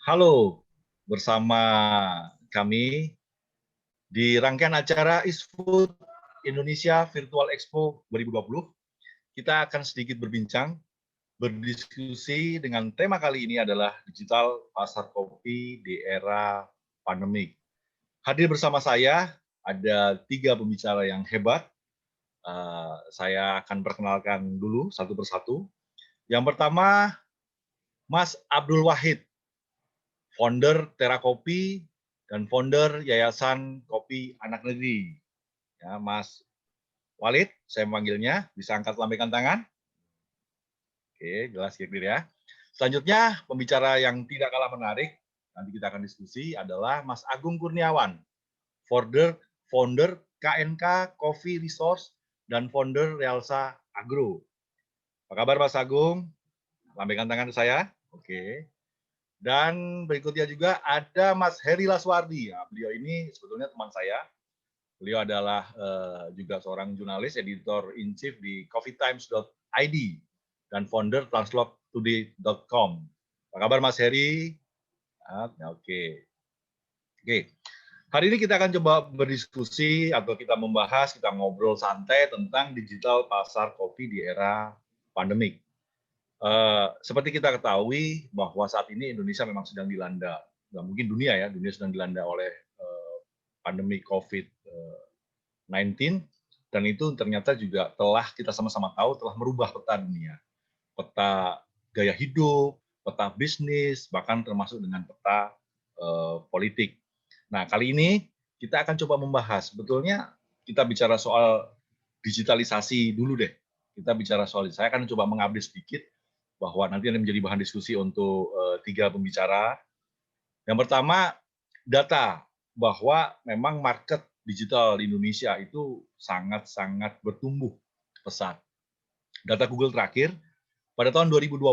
Halo, bersama kami di rangkaian acara Eastfood Indonesia Virtual Expo 2020, kita akan sedikit berbincang, berdiskusi dengan tema kali ini adalah digital pasar kopi di era pandemik. Hadir bersama saya ada 3 pembicara yang hebat. Saya akan perkenalkan dulu satu persatu. Yang pertama, Mas Abdul Wahid, founder Tera Kopi dan founder Yayasan Kopi Anak Negeri. Ya, Mas Walid, saya memanggilnya, bisa angkat lambaikan tangan. Oke, jelas ya, clear ya. Selanjutnya, pembicara yang tidak kalah menarik, nanti kita akan diskusi, adalah Mas Agung Kurniawan, founder KNK Coffee Resource dan founder Realsa Agro. Apa kabar Mas Agung? Lambaikan tangan ke saya. Oke. Dan berikutnya juga ada Mas Heri Laswardi. Ya, beliau ini sebetulnya teman saya. Beliau adalah juga seorang jurnalis, editor in chief di coffeetimes.id dan founder translogtoday.com. Apa kabar Mas Heri? Oke. Hari ini kita akan coba berdiskusi atau kita membahas, kita ngobrol santai tentang digital pasar kopi di era pandemik. Seperti kita ketahui bahwa saat ini Indonesia memang sedang dilanda, nggak mungkin dunia ya, dunia sedang dilanda oleh pandemi COVID-19, dan itu ternyata juga telah kita sama-sama tahu telah merubah peta dunia, peta gaya hidup, peta bisnis, bahkan termasuk dengan peta politik. Nah, kali ini kita akan coba membahas, sebetulnya kita bicara soal digitalisasi dulu deh. Kita bicara soal, saya akan coba mengupdate sedikit bahwa nanti akan menjadi bahan diskusi untuk 3 pembicara. Yang pertama, data bahwa memang market digital di Indonesia itu sangat-sangat bertumbuh pesat. Data Google terakhir, pada tahun 2020,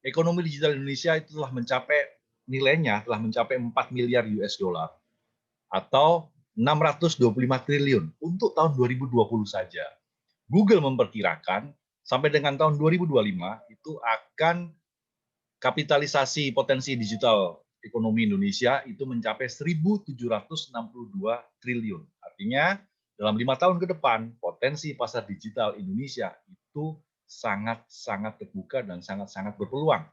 ekonomi digital Indonesia itu telah mencapai nilainya telah mencapai 4 miliar US dollar atau 625 triliun untuk tahun 2020 saja. Google memperkirakan sampai dengan tahun 2025 itu akan kapitalisasi potensi digital ekonomi Indonesia itu mencapai 1.762 triliun. Artinya dalam 5 tahun ke depan potensi pasar digital Indonesia itu sangat-sangat terbuka dan sangat-sangat berpeluang.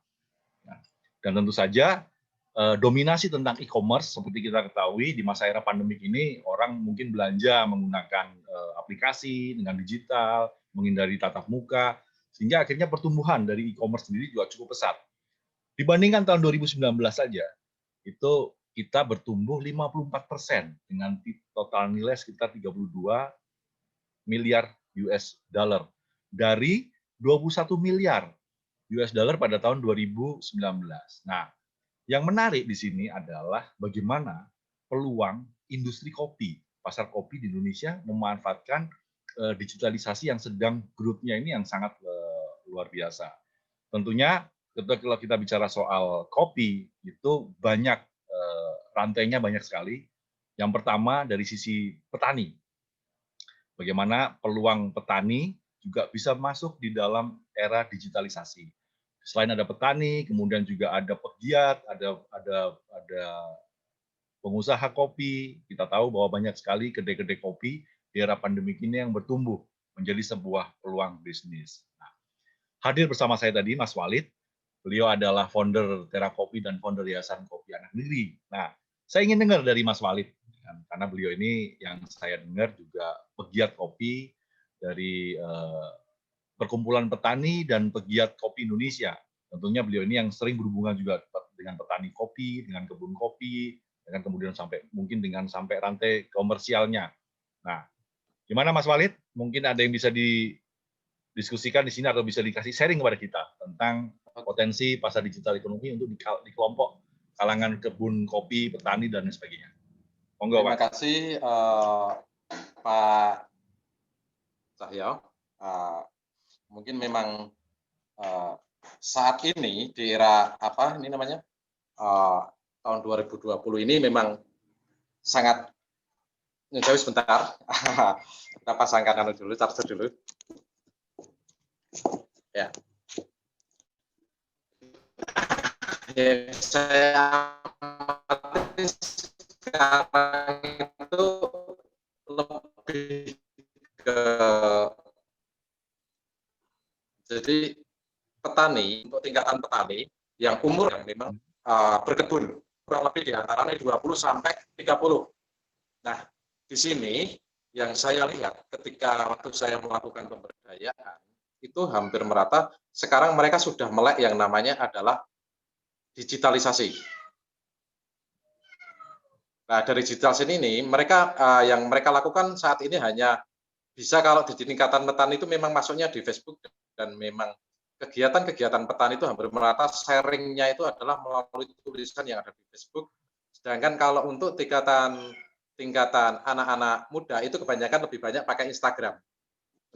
Nah, dan tentu saja dominasi tentang e-commerce seperti kita ketahui di masa era pandemik ini orang mungkin belanja menggunakan aplikasi dengan digital, menghindari tatap muka, sehingga akhirnya pertumbuhan dari e-commerce sendiri juga cukup pesat. Dibandingkan tahun 2019 saja, itu kita bertumbuh 54% dengan total nilai sekitar 32 miliar US dollar dari 21 miliar US dollar pada tahun 2019. Nah, yang menarik di sini adalah bagaimana peluang industri kopi, pasar kopi di Indonesia memanfaatkan digitalisasi yang sedang growth-nya ini yang sangat luar biasa. Tentunya kalau kita bicara soal kopi itu banyak rantainya banyak sekali. Yang pertama dari sisi petani, bagaimana peluang petani juga bisa masuk di dalam era digitalisasi. Selain ada petani, kemudian juga ada pegiat, ada pengusaha kopi. Kita tahu bahwa banyak sekali kedai-kedai kopi di era pandemi ini yang bertumbuh menjadi sebuah peluang bisnis. Nah, hadir bersama saya tadi Mas Walid. Beliau adalah founder Tera Kopi dan founder Yayasan Kopi Anak Negeri. Nah, saya ingin dengar dari Mas Walid, karena beliau ini yang saya dengar juga pegiat kopi dari perkumpulan petani dan pegiat kopi Indonesia. Tentunya beliau ini yang sering berhubungan juga dengan petani kopi, dengan kebun kopi, dengan kemudian sampai mungkin dengan sampai rantai komersialnya. Nah, gimana Mas Walid? Mungkin ada yang bisa didiskusikan di sini atau bisa dikasih sharing kepada kita tentang potensi pasar digital ekonomi untuk di kelompok kalangan kebun kopi, petani, dan sebagainya. Monggo, Terima Pak. kasih Pak Cahyo. Mungkin memang saat ini di era apa ini namanya tahun 2020 ini memang sangat jauh sebentar. Kita pasangkan dulu, charger dulu. Ya. yang saya amati sekarang itu lebih ke, jadi petani, untuk tingkatan petani yang umur yang memang berkebun, kurang lebih di antaranya 20 sampai 30. Nah, di sini yang saya lihat ketika waktu saya melakukan pemberdayaan, itu hampir merata, sekarang mereka sudah melek yang namanya adalah digitalisasi. Nah, dari digitalisasi ini, mereka yang mereka lakukan saat ini hanya bisa kalau di tingkatan petani itu memang masuknya di Facebook, dan memang kegiatan-kegiatan petani itu hampir merata sharing-nya itu adalah melalui tulisan yang ada di Facebook. Sedangkan kalau untuk tingkatan anak-anak muda itu kebanyakan lebih banyak pakai Instagram.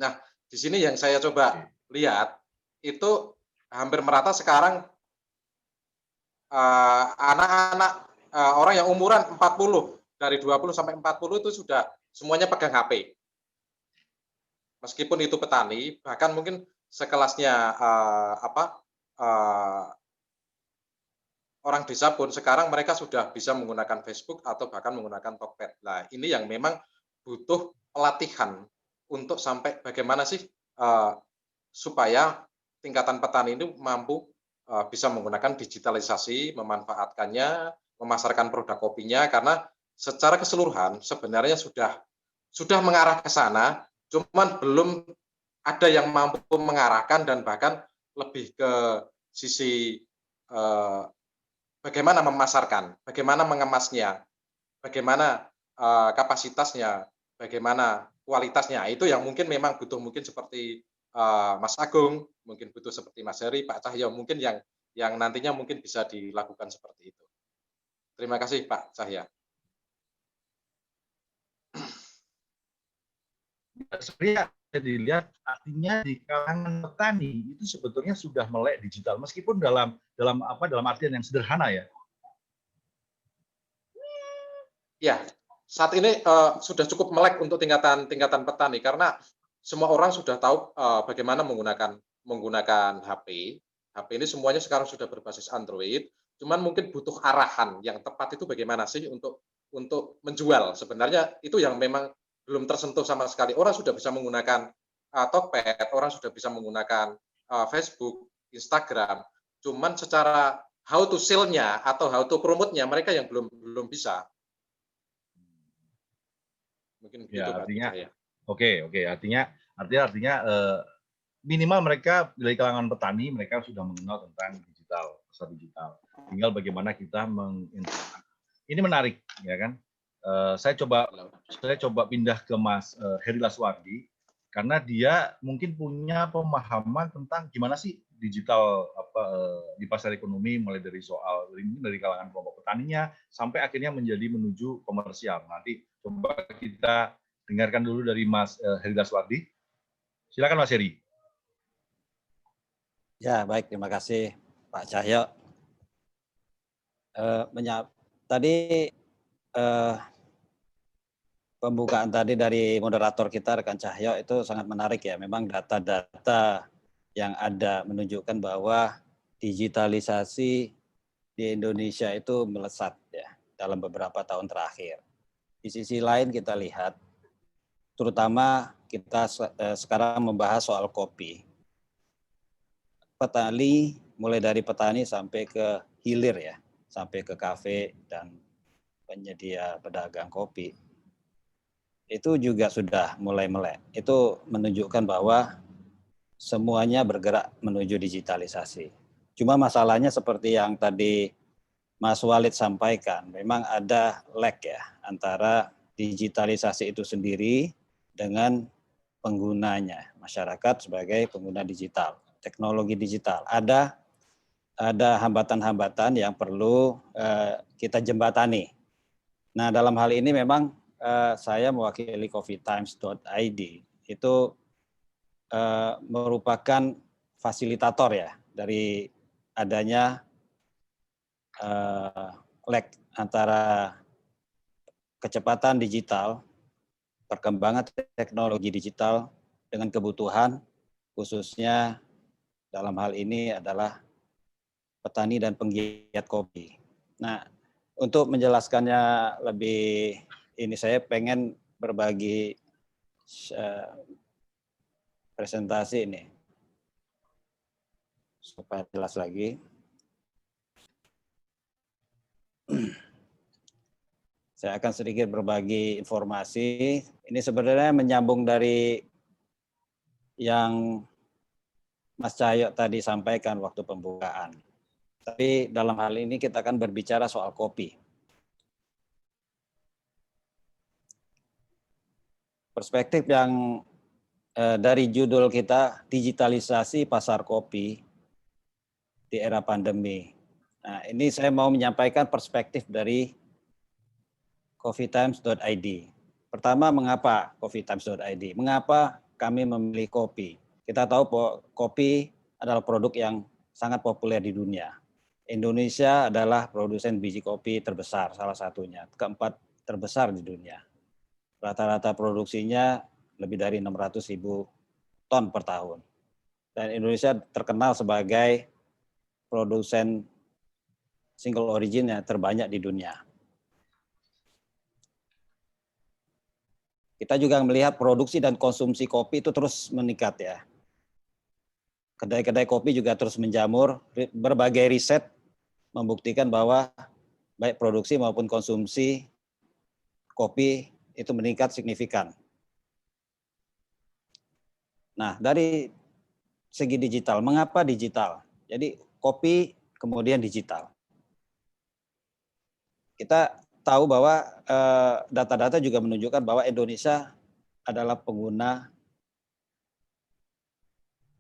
Nah, di sini yang saya coba lihat itu hampir merata sekarang anak-anak orang yang umuran 40, dari 20 sampai 40 itu sudah semuanya pegang HP. Meskipun itu petani, bahkan mungkin sekelasnya orang desa pun sekarang mereka sudah bisa menggunakan Facebook atau bahkan menggunakan Tokped. Nah, ini yang memang butuh pelatihan untuk sampai bagaimana sih supaya tingkatan petani ini mampu bisa menggunakan digitalisasi, memanfaatkannya, memasarkan produk kopinya, karena secara keseluruhan sebenarnya sudah mengarah ke sana, cuman belum ada yang mampu mengarahkan dan bahkan lebih ke sisi bagaimana memasarkan, bagaimana mengemasnya, bagaimana kapasitasnya, bagaimana kualitasnya. Itu yang mungkin memang butuh, mungkin seperti Mas Agung, mungkin butuh seperti Mas Heri, Pak Cahyo, mungkin yang nantinya mungkin bisa dilakukan seperti itu. Terima kasih Pak Cahya. Sebenarnya dilihat artinya di kalangan petani itu sebetulnya sudah melek digital, meskipun dalam artian yang sederhana ya. Ya, saat ini sudah cukup melek untuk tingkatan petani, karena semua orang sudah tahu bagaimana menggunakan HP. HP ini semuanya sekarang sudah berbasis Android, cuman mungkin butuh arahan yang tepat itu bagaimana sih untuk menjual. Sebenarnya itu yang memang belum tersentuh sama sekali. Orang sudah bisa menggunakan Tokped, orang sudah bisa menggunakan Facebook, Instagram, cuman secara how to sell-nya atau how to promote-nya mereka yang belum bisa. Mungkin begitu Ya, Pak artinya Cahya. oke, artinya minimal mereka dari kalangan petani mereka sudah mengenal tentang digital, pasar digital. Tinggal bagaimana kita ini menarik, ya kan? Saya coba pindah ke Mas Heri Laswardi, karena dia mungkin punya pemahaman tentang gimana sih digital di pasar ekonomi, mulai dari dari kalangan kelompok petaninya sampai akhirnya menuju komersial. Nanti coba kita dengarkan dulu dari Mas Heri Laswardi. Silakan Mas Heri. Ya, baik, terima kasih Pak Cahyo. Tadi pembukaan tadi dari moderator kita, rekan Cahyo, itu sangat menarik ya. Memang data-data yang ada menunjukkan bahwa digitalisasi di Indonesia itu melesat ya dalam beberapa tahun terakhir. Di sisi lain kita lihat, terutama kita sekarang membahas soal kopi. Petani, mulai dari petani sampai ke hilir ya, sampai ke kafe dan penyedia pedagang kopi, itu juga sudah mulai melek. Itu menunjukkan bahwa semuanya bergerak menuju digitalisasi. Cuma masalahnya seperti yang tadi Mas Walid sampaikan, memang ada lag ya antara digitalisasi itu sendiri dengan penggunanya, masyarakat sebagai pengguna digital, teknologi digital. Ada hambatan-hambatan yang perlu kita jembatani. Nah, dalam hal ini memang saya mewakili coffeetimes.id itu merupakan fasilitator ya dari adanya lag antara kecepatan digital, perkembangan teknologi digital dengan kebutuhan, khususnya dalam hal ini adalah petani dan penggiat kopi. Nah, untuk menjelaskannya lebih ini saya pengen berbagi presentasi ini supaya jelas lagi. Saya akan sedikit berbagi informasi. Ini sebenarnya menyambung dari yang Mas Cahyo tadi sampaikan waktu pembukaan. Tapi dalam hal ini kita akan berbicara soal kopi. Perspektif yang dari judul kita, digitalisasi pasar kopi di era pandemi. Nah, ini saya mau menyampaikan perspektif dari coffeetimes.id. Pertama, mengapa coffeetimes.id? Mengapa kami memilih kopi? Kita tahu bahwa kopi adalah produk yang sangat populer di dunia. Indonesia adalah produsen biji kopi terbesar, salah satunya, keempat terbesar di dunia. Rata-rata produksinya lebih dari 600.000 ton per tahun. Dan Indonesia terkenal sebagai produsen single origin yang terbanyak di dunia. Kita juga melihat produksi dan konsumsi kopi itu terus meningkat ya. Kedai-kedai kopi juga terus menjamur. Berbagai riset membuktikan bahwa baik produksi maupun konsumsi kopi itu meningkat signifikan. Nah, dari segi digital, mengapa digital? Jadi kopi kemudian digital. Kita tahu bahwa data-data juga menunjukkan bahwa Indonesia adalah pengguna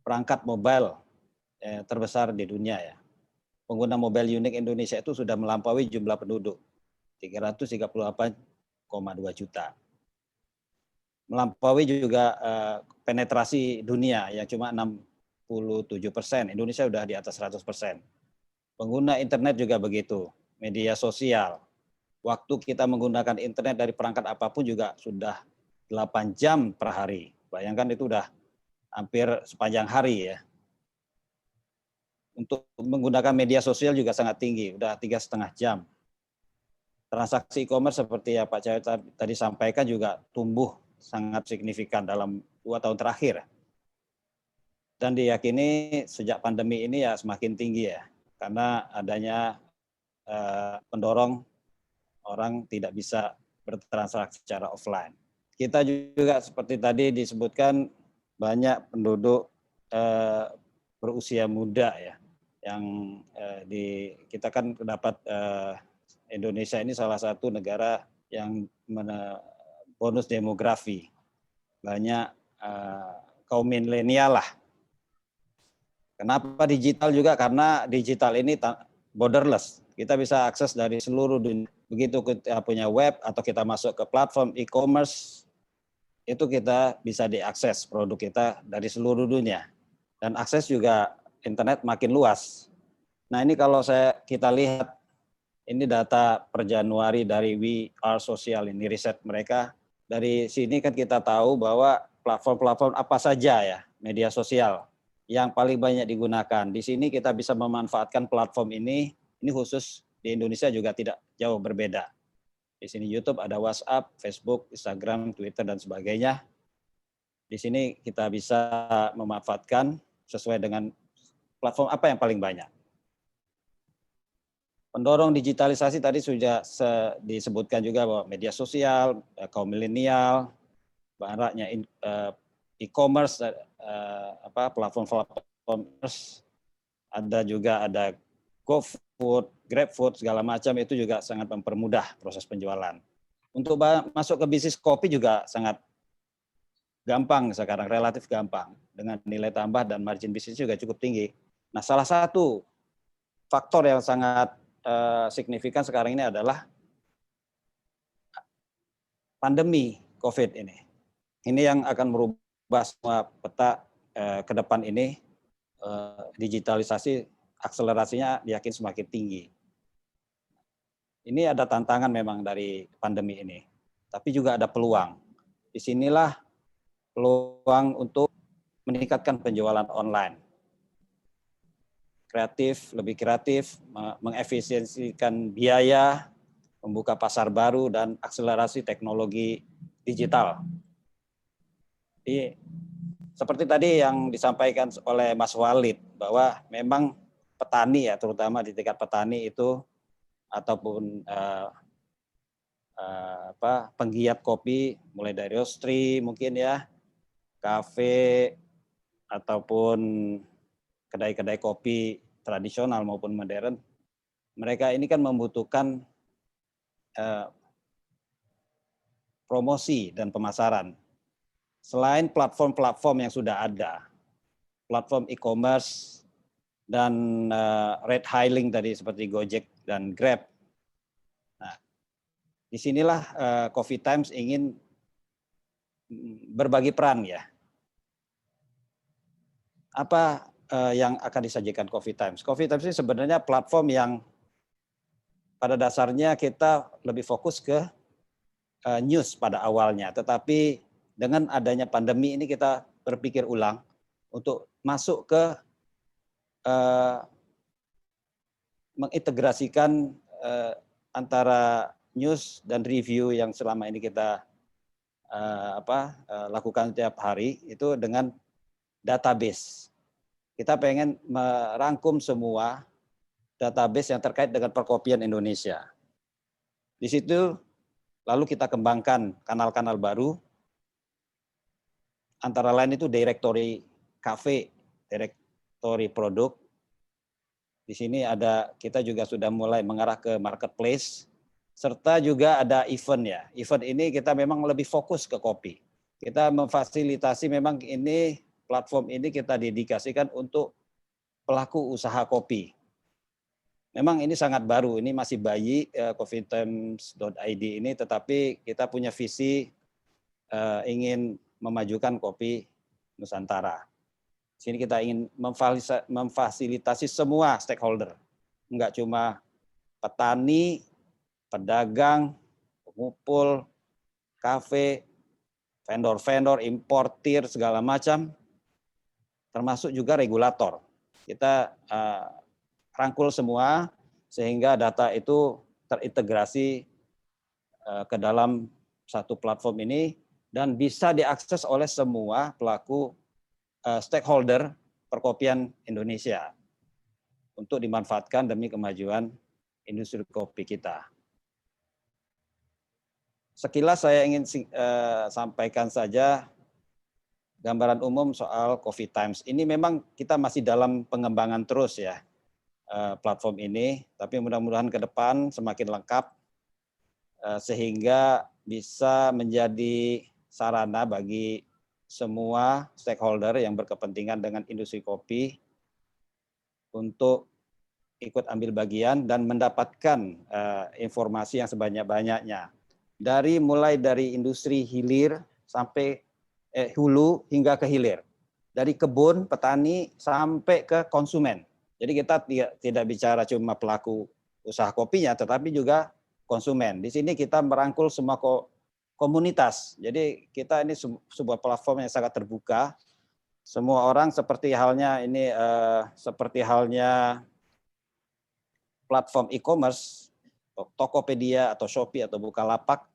perangkat mobile terbesar di dunia ya. Pengguna mobile unik Indonesia itu sudah melampaui jumlah penduduk 338,2 juta. Melampaui juga penetrasi dunia yang cuma 67%. Indonesia sudah di atas 100%. Pengguna internet juga begitu, media sosial. Waktu kita menggunakan internet dari perangkat apapun juga sudah 8 jam per hari. Bayangkan itu udah hampir sepanjang hari ya. Untuk menggunakan media sosial juga sangat tinggi, udah 3,5 jam. Transaksi e-commerce seperti yang Pak Cahyo tadi sampaikan juga tumbuh sangat signifikan dalam 2 tahun terakhir. Dan diyakini sejak pandemi ini ya semakin tinggi ya, karena adanya pendorong orang tidak bisa bertransaksi secara offline. Kita juga seperti tadi disebutkan banyak penduduk berusia muda ya, yang kita kan dapat Indonesia ini salah satu negara yang bonus demografi, banyak kaum milenial lah. Kenapa digital juga? Karena digital ini borderless, kita bisa akses dari seluruh dunia. Begitu kita punya web atau kita masuk ke platform e-commerce, itu kita bisa diakses produk kita dari seluruh dunia. Dan akses juga internet makin luas. Nah ini kalau kita lihat, ini data per Januari dari We Are Social, ini riset mereka. Dari sini kan kita tahu bahwa platform-platform apa saja ya, media sosial yang paling banyak digunakan. Di sini kita bisa memanfaatkan platform ini khusus di Indonesia juga tidak jauh berbeda. Di sini YouTube ada WhatsApp, Facebook, Instagram, Twitter, dan sebagainya. Di sini kita bisa memanfaatkan sesuai dengan platform apa yang paling banyak. Pendorong digitalisasi tadi sudah disebutkan juga bahwa media sosial, kaum milenial, baraknya e-commerce, platform ada GoFood, GrabFood, segala macam itu juga sangat mempermudah proses penjualan. Untuk masuk ke bisnis kopi juga sangat gampang sekarang, relatif gampang. Dengan nilai tambah dan margin bisnis juga cukup tinggi. Nah, salah satu faktor yang sangat signifikan sekarang ini adalah pandemi COVID ini. Ini yang akan merubah semua peta ke depan ini, digitalisasi akselerasinya yakin semakin tinggi. Ini ada tantangan memang dari pandemi ini, tapi juga ada peluang. Disinilah peluang untuk meningkatkan penjualan online. lebih kreatif, mengefisiensikan biaya, membuka pasar baru, dan akselerasi teknologi digital. Jadi, seperti tadi yang disampaikan oleh Mas Walid, bahwa memang petani ya, terutama di tingkat petani itu, ataupun penggiat kopi, mulai dari roastery mungkin ya, kafe, ataupun kedai-kedai kopi tradisional maupun modern, mereka ini kan membutuhkan promosi dan pemasaran. Selain platform-platform yang sudah ada, platform e-commerce dan ride hailing tadi seperti Gojek dan Grab. Nah, disinilah Coffee Times ingin berbagi peran ya. Apa yang akan disajikan Coffee Times? Coffee Times ini sebenarnya platform yang pada dasarnya kita lebih fokus ke news pada awalnya, tetapi dengan adanya pandemi ini kita berpikir ulang untuk masuk ke mengintegrasikan antara news dan review yang selama ini kita lakukan setiap hari itu dengan database. Kita pengen merangkum semua database yang terkait dengan perkopian Indonesia. Di situ lalu kita kembangkan kanal-kanal baru, antara lain itu directory cafe, directory produk. Di sini kita juga sudah mulai mengarah ke marketplace, serta juga ada event ya. Event ini kita memang lebih fokus ke kopi. Kita memfasilitasi, memang ini platform ini kita dedikasikan untuk pelaku usaha kopi. Memang ini sangat baru, ini masih bayi coffeetimes.id ini, tetapi kita punya visi ingin memajukan kopi Nusantara. Di sini kita ingin memfasilitasi semua stakeholder, enggak cuma petani, pedagang, pengumpul, kafe, vendor-vendor, importir, segala macam, termasuk juga regulator. Kita rangkul semua sehingga data itu terintegrasi ke dalam satu platform ini dan bisa diakses oleh semua pelaku stakeholder perkopian Indonesia untuk dimanfaatkan demi kemajuan industri kopi kita. Sekilas saya ingin sampaikan saja gambaran umum soal Coffee Times. Ini memang kita masih dalam pengembangan terus ya platform ini, tapi mudah-mudahan ke depan semakin lengkap sehingga bisa menjadi sarana bagi semua stakeholder yang berkepentingan dengan industri kopi untuk ikut ambil bagian dan mendapatkan informasi yang sebanyak-banyaknya. Mulai dari industri hilir sampai hulu hingga ke hilir. Dari kebun, petani sampai ke konsumen. Jadi kita tidak bicara cuma pelaku usaha kopinya, tetapi juga konsumen. Di sini kita merangkul semua komunitas. Jadi kita ini sebuah platform yang sangat terbuka. Semua orang seperti halnya platform e-commerce, Tokopedia atau Shopee atau Bukalapak,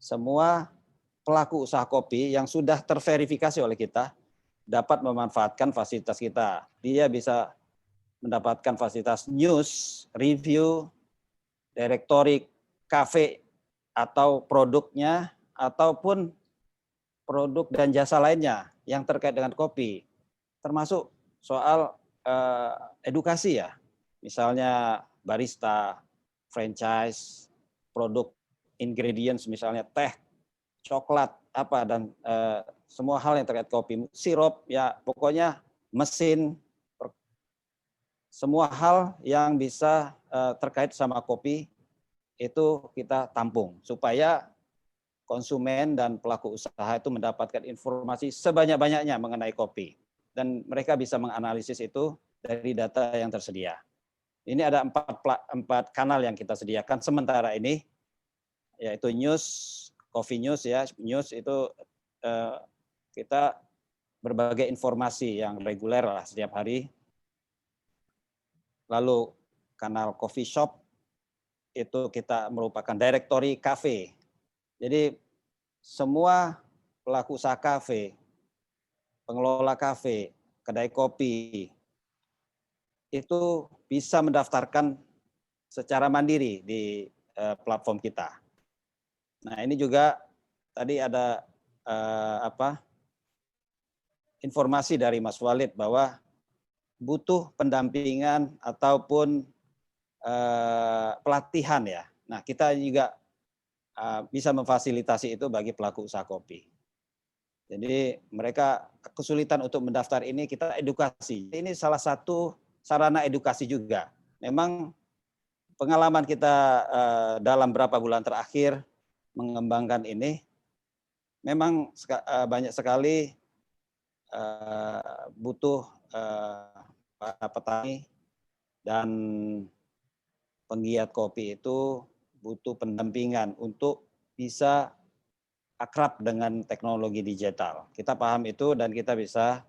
semua pelaku usaha kopi yang sudah terverifikasi oleh kita dapat memanfaatkan fasilitas kita. Dia bisa mendapatkan fasilitas news, review, directory, cafe, atau produknya, ataupun produk dan jasa lainnya yang terkait dengan kopi. Termasuk soal edukasi ya, misalnya barista, franchise, produk ingredients, misalnya teh, coklat, dan semua hal yang terkait kopi, sirup, ya pokoknya mesin, semua hal yang bisa terkait sama kopi itu kita tampung supaya konsumen dan pelaku usaha itu mendapatkan informasi sebanyak-banyaknya mengenai kopi dan mereka bisa menganalisis itu dari data yang tersedia. Ini ada 4 kanal yang kita sediakan sementara ini, yaitu news, coffee news ya, news itu kita berbagai informasi yang reguler lah setiap hari. lalu kanal coffee shop, itu kita merupakan directory cafe. Jadi semua pelaku usaha kafe, pengelola kafe, kedai kopi, itu bisa mendaftarkan secara mandiri di platform kita. Nah, ini juga tadi ada informasi dari Mas Walid bahwa butuh pendampingan ataupun pelatihan ya. Nah, kita juga bisa memfasilitasi itu bagi pelaku usaha kopi. Jadi mereka kesulitan untuk mendaftar ini, kita edukasi. Ini salah satu sarana edukasi juga. Memang pengalaman kita dalam beberapa bulan terakhir mengembangkan ini, memang banyak sekali butuh para petani dan penggiat kopi itu butuh pendampingan untuk bisa akrab dengan teknologi digital. Kita paham itu dan kita bisa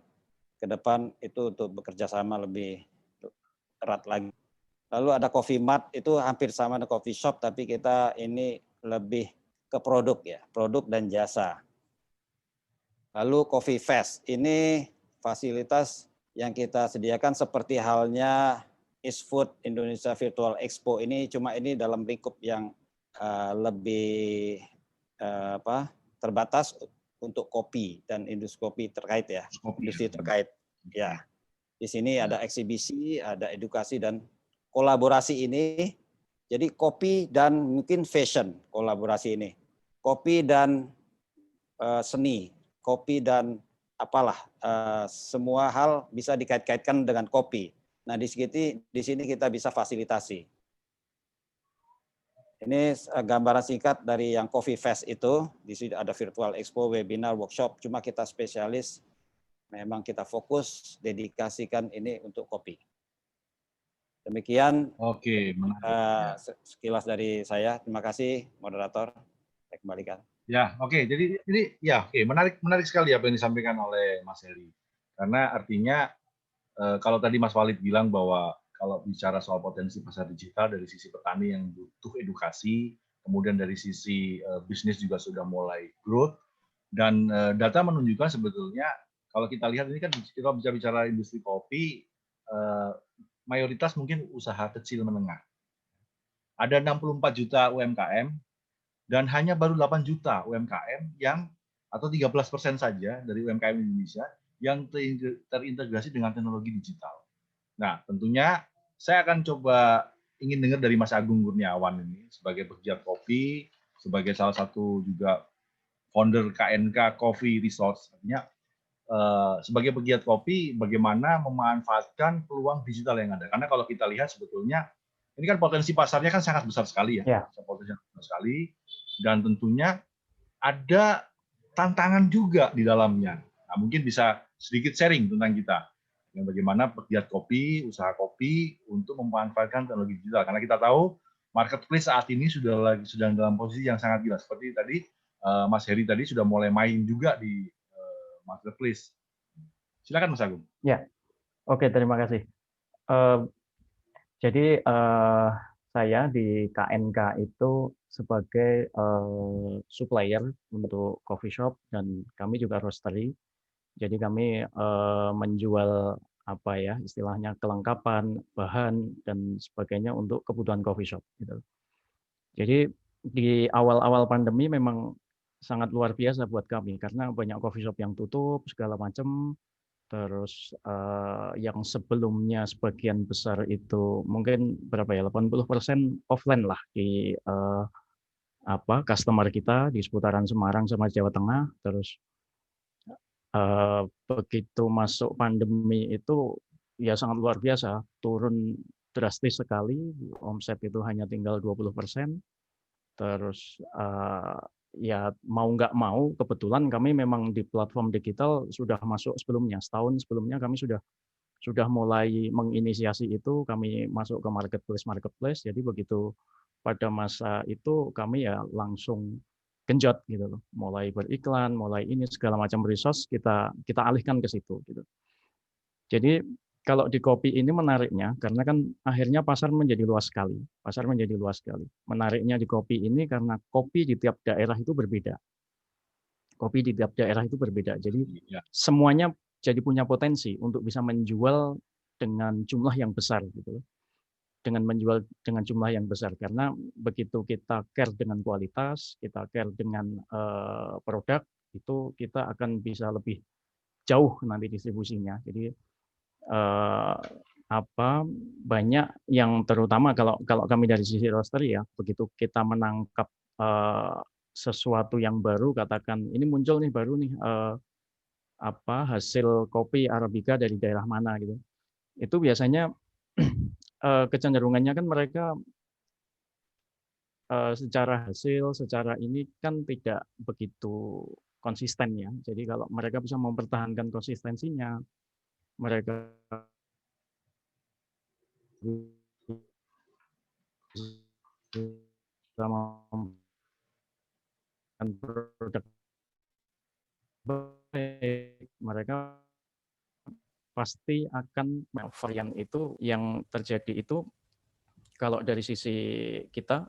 ke depan itu untuk bekerja sama lebih erat lagi. Lalu ada Coffee Mart, itu hampir sama dengan coffee shop, tapi kita ini lebih ke produk ya, produk dan jasa. Lalu Coffee Fest, ini fasilitas yang kita sediakan seperti halnya Eastfood Indonesia Virtual Expo ini, cuma ini dalam lingkup yang lebih terbatas untuk kopi dan industri kopi terkait ya, industri terkait ya. Di sini ada eksibisi, ada edukasi dan kolaborasi ini. Jadi kopi dan mungkin fashion kolaborasi ini, kopi dan seni, kopi dan apalah semua hal bisa dikait-kaitkan dengan kopi. Nah di sini kita bisa fasilitasi. Ini gambaran singkat dari yang Coffee Fest itu. Di sini ada virtual expo, webinar, workshop. Cuma kita spesialis, memang kita fokus dedikasikan ini untuk kopi. Demikian. Oke, sekilas dari saya. Terima kasih, moderator. Saya kembalikan. Ya, oke. Jadi ini ya, oke, menarik sekali apa yang disampaikan oleh Mas Heri. Karena artinya kalau tadi Mas Walid bilang bahwa kalau bicara soal potensi pasar digital dari sisi petani yang butuh edukasi, kemudian dari sisi bisnis juga sudah mulai growth, dan data menunjukkan sebetulnya kalau kita lihat ini kan kita bisa bicara industri kopi, mayoritas mungkin usaha kecil menengah. Ada 64 juta UMKM dan hanya baru 8 juta UMKM yang atau 13% saja dari UMKM Indonesia yang terintegrasi dengan teknologi digital. Nah, tentunya saya akan coba ingin dengar dari Mas Agung Kurniawan ini sebagai pegiat kopi, sebagai salah satu juga founder KNK Coffee Resource. Artinya sebagai pegiat kopi, bagaimana memanfaatkan peluang digital yang ada. Karena kalau kita lihat sebetulnya ini kan potensi pasarnya kan sangat besar sekali ya. Potensi sangat besar sekali. Dan tentunya ada tantangan juga di dalamnya. Nah, mungkin bisa sedikit sharing tentang kita. Yang bagaimana pegiat kopi, usaha kopi untuk memanfaatkan teknologi digital. Karena kita tahu marketplace saat ini sedang dalam posisi yang sangat gila. Seperti tadi Mas Heri tadi sudah mulai main juga di marketplace. Silakan Mas Agung. Ya, oke, terima kasih. Jadi saya di KNK itu sebagai supplier untuk coffee shop dan kami juga roastery. Jadi kami menjual apa ya istilahnya kelengkapan bahan dan sebagainya untuk kebutuhan coffee shop gitu. Jadi di awal-awal pandemi memang sangat luar biasa buat kami karena banyak coffee shop yang tutup segala macam. Terus yang sebelumnya sebagian besar itu mungkin berapa ya 80% offline lah di customer kita di seputaran Semarang sama Jawa Tengah. Terus begitu masuk pandemi itu ya sangat luar biasa, turun drastis sekali, omset itu hanya tinggal 20%. Terus ya mau nggak mau kebetulan kami memang di platform digital sudah masuk sebelumnya, setahun sebelumnya kami sudah mulai menginisiasi itu, kami masuk ke marketplace. Jadi begitu pada masa itu kami ya langsung genjot gitu loh, mulai beriklan, mulai ini segala macam resource kita alihkan ke situ gitu. Jadi kalau di kopi ini menariknya, karena kan akhirnya pasar menjadi luas sekali. Pasar menjadi luas sekali. Menariknya di kopi ini karena kopi di tiap daerah itu berbeda. Kopi di tiap daerah itu berbeda. Jadi Ya. semuanya jadi punya potensi untuk bisa menjual dengan jumlah yang besar gitu. Dengan menjual dengan jumlah yang besar, karena begitu kita care dengan kualitas, kita care dengan produk, itu kita akan bisa lebih jauh nanti distribusinya. Jadi banyak yang terutama kalau kalau kami dari sisi roastery ya, begitu kita menangkap sesuatu yang baru, katakan ini muncul nih baru nih hasil kopi arabica dari daerah mana gitu, itu biasanya kecenderungannya kan mereka secara hasil, secara ini kan tidak begitu konsisten ya. Jadi kalau mereka bisa mempertahankan konsistensinya, mereka bisa membuat produk baik, mereka pasti akan varian itu yang terjadi itu. Kalau dari sisi kita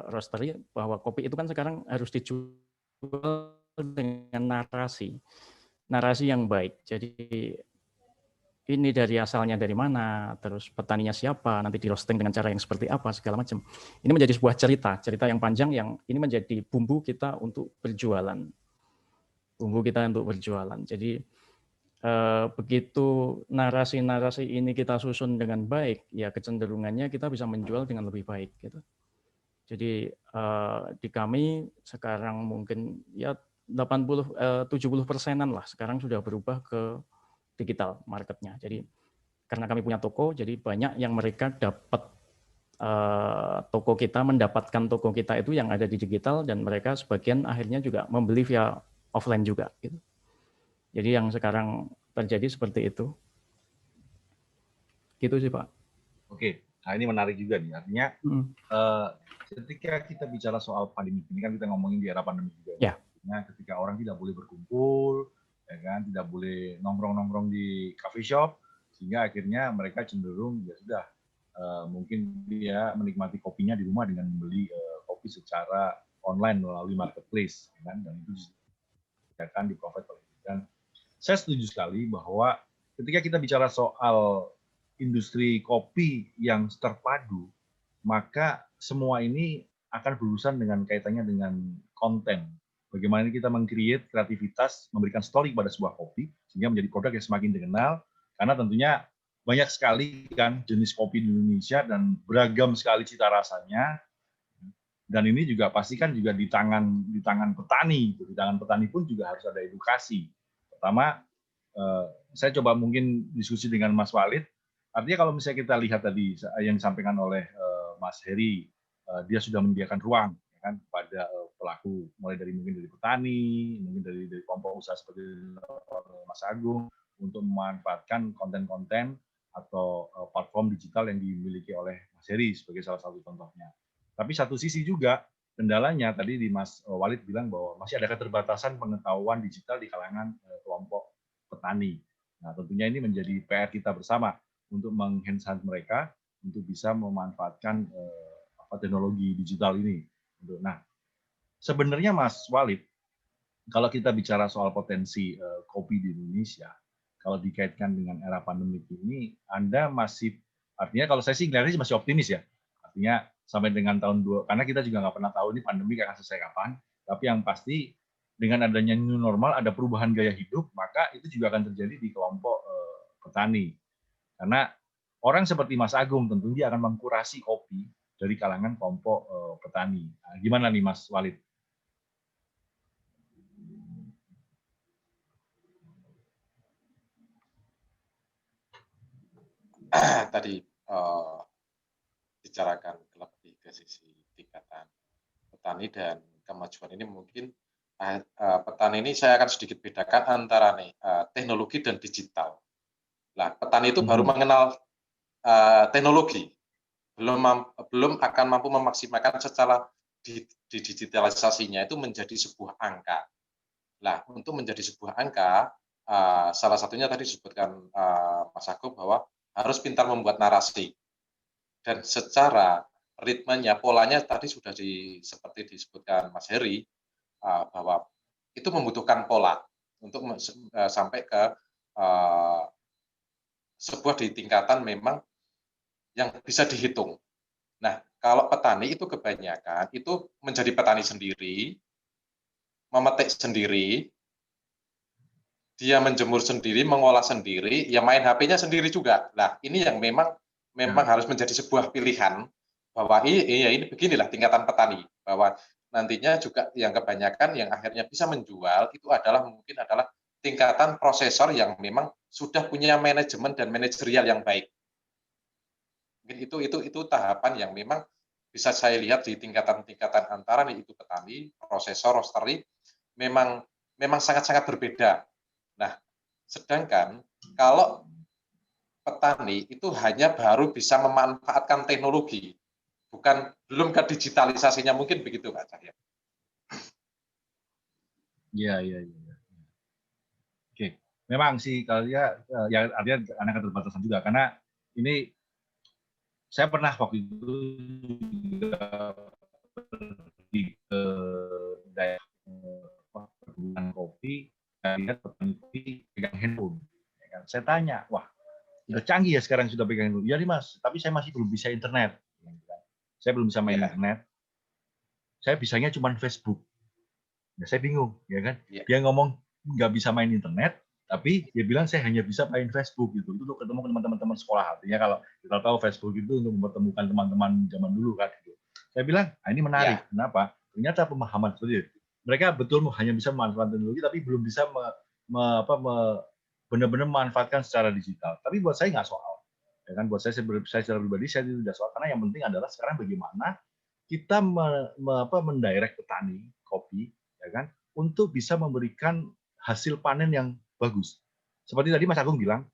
roastery, bahwa kopi itu kan sekarang harus dijual dengan narasi yang baik. Jadi ini dari asalnya dari mana, terus petaninya siapa, nanti di roasting dengan cara yang seperti apa, segala macam. Ini menjadi sebuah cerita yang panjang yang ini menjadi bumbu kita untuk berjualan. Jadi begitu narasi-narasi ini kita susun dengan baik, ya kecenderungannya kita bisa menjual dengan lebih baik gitu. Jadi di kami sekarang mungkin ya 70%-an lah sekarang sudah berubah ke digital marketnya. Jadi karena kami punya toko, jadi banyak yang mereka dapat mendapatkan toko kita itu yang ada di digital, dan mereka sebagian akhirnya juga membeli via offline juga gitu. Jadi yang sekarang terjadi seperti itu. Gitu sih Pak. Oke, nah ini menarik juga nih. Artinya ketika kita bicara soal pandemi ini kan kita ngomongin di era pandemi juga. Ya. Nah, ketika orang tidak boleh berkumpul, ya kan, tidak boleh nongkrong-nongkrong di coffee shop, sehingga akhirnya mereka cenderung ya sudah mungkin dia menikmati kopinya di rumah dengan membeli kopi secara online melalui marketplace, ya kan, dan itu akan di-provide oleh. Dan saya setuju sekali bahwa ketika kita bicara soal industri kopi yang terpadu, maka semua ini akan berurusan dengan kaitannya dengan konten. Bagaimana kita meng-create kreativitas, memberikan story pada sebuah kopi, sehingga menjadi produk yang semakin dikenal, karena tentunya banyak sekali kan jenis kopi di Indonesia dan beragam sekali cita rasanya. Dan ini juga pasti kan juga di tangan petani. Di tangan petani pun juga harus ada edukasi. Pertama, saya coba mungkin diskusi dengan Mas Walid. Artinya kalau misalnya kita lihat tadi yang disampaikan oleh Mas Heri, dia sudah menyediakan ruang ya kan, pada pelaku, mulai dari mungkin dari petani, mungkin dari kelompok usaha seperti Mas Agung, untuk memanfaatkan konten-konten atau platform digital yang dimiliki oleh Mas Heri sebagai salah satu contohnya. Tapi satu sisi juga kendalanya tadi di Mas Walid bilang bahwa masih ada keterbatasan pengetahuan digital di kalangan kelompok petani. Nah, tentunya ini menjadi PR kita bersama untuk meng-enhance mereka untuk bisa memanfaatkan teknologi digital ini. Nah, sebenarnya Mas Walid, kalau kita bicara soal potensi kopi di Indonesia, kalau dikaitkan dengan era pandemi ini, Anda masih, artinya kalau saya sih kelihatannya masih optimis ya. Artinya sampai dengan karena kita juga nggak pernah tahu ini pandemi akan selesai kapan, tapi yang pasti dengan adanya new normal, ada perubahan gaya hidup, maka itu juga akan terjadi di kelompok petani. Karena orang seperti Mas Agung tentu dia akan mengkurasi kopi dari kalangan kelompok petani. Nah, gimana nih Mas Walid? Tadi bicarakan lebih ke sisi tingkatan petani dan kemajuan ini, mungkin petani ini saya akan sedikit bedakan antara teknologi dan digital. Nah, petani itu baru mengenal teknologi, belum akan mampu memaksimalkan secara digitalisasinya itu menjadi sebuah angka. Nah, untuk menjadi sebuah angka, salah satunya tadi disebutkan Mas Agung bahwa harus pintar membuat narasi dan secara ritmenya, polanya tadi sudah seperti disebutkan Mas Heri bahwa itu membutuhkan pola untuk sampai ke sebuah di tingkatan memang yang bisa dihitung. Nah, kalau petani itu kebanyakan itu menjadi petani sendiri, memetik sendiri, dia menjemur sendiri, mengolah sendiri, ya main HP-nya sendiri juga. Nah, ini yang memang harus menjadi sebuah pilihan bahwa iya ini beginilah tingkatan petani, bahwa nantinya juga yang kebanyakan yang akhirnya bisa menjual itu mungkin adalah tingkatan prosesor yang memang sudah punya manajemen dan manajerial yang baik. Mungkin itu tahapan yang memang bisa saya lihat di tingkatan-tingkatan antara nih itu petani, prosesor, roastery memang sangat-sangat berbeda. Nah, sedangkan kalau petani itu hanya baru bisa memanfaatkan teknologi, belum ke digitalisasinya, mungkin begitu Pak Cahya. Iya. Oke, memang sih kalau ya artinya ada keterbatasan juga karena ini saya pernah waktu itu juga pergi ke daerah perkebunan kopi, saya lihat petani kopi pegang handphone. Ya kan? Saya tanya, wah udah canggih ya sekarang sudah pegang handphone. Iya nih Mas, tapi saya masih belum bisa internet. Saya belum bisa main internet. Saya bisanya cuma Facebook. Ya, saya bingung, ya kan? Dia ngomong nggak bisa main internet, tapi dia bilang saya hanya bisa main Facebook gitu. Itu untuk ketemu teman-teman sekolah. Artinya kalau kita tahu Facebook itu untuk mempertemukan teman-teman zaman dulu kan. Gitu. Saya bilang, ini menarik. Kenapa? Ternyata pemahaman seperti itu. Mereka betul hanya bisa memanfaatkan teknologi, tapi belum bisa benar-benar memanfaatkan secara digital. Tapi buat saya nggak soal. Ya kan? Buat saya secara pribadi saya tidak soal. Karena yang penting adalah sekarang bagaimana kita mendirect petani kopi, ya kan, untuk bisa memberikan hasil panen yang bagus. Seperti tadi Mas Agung bilang,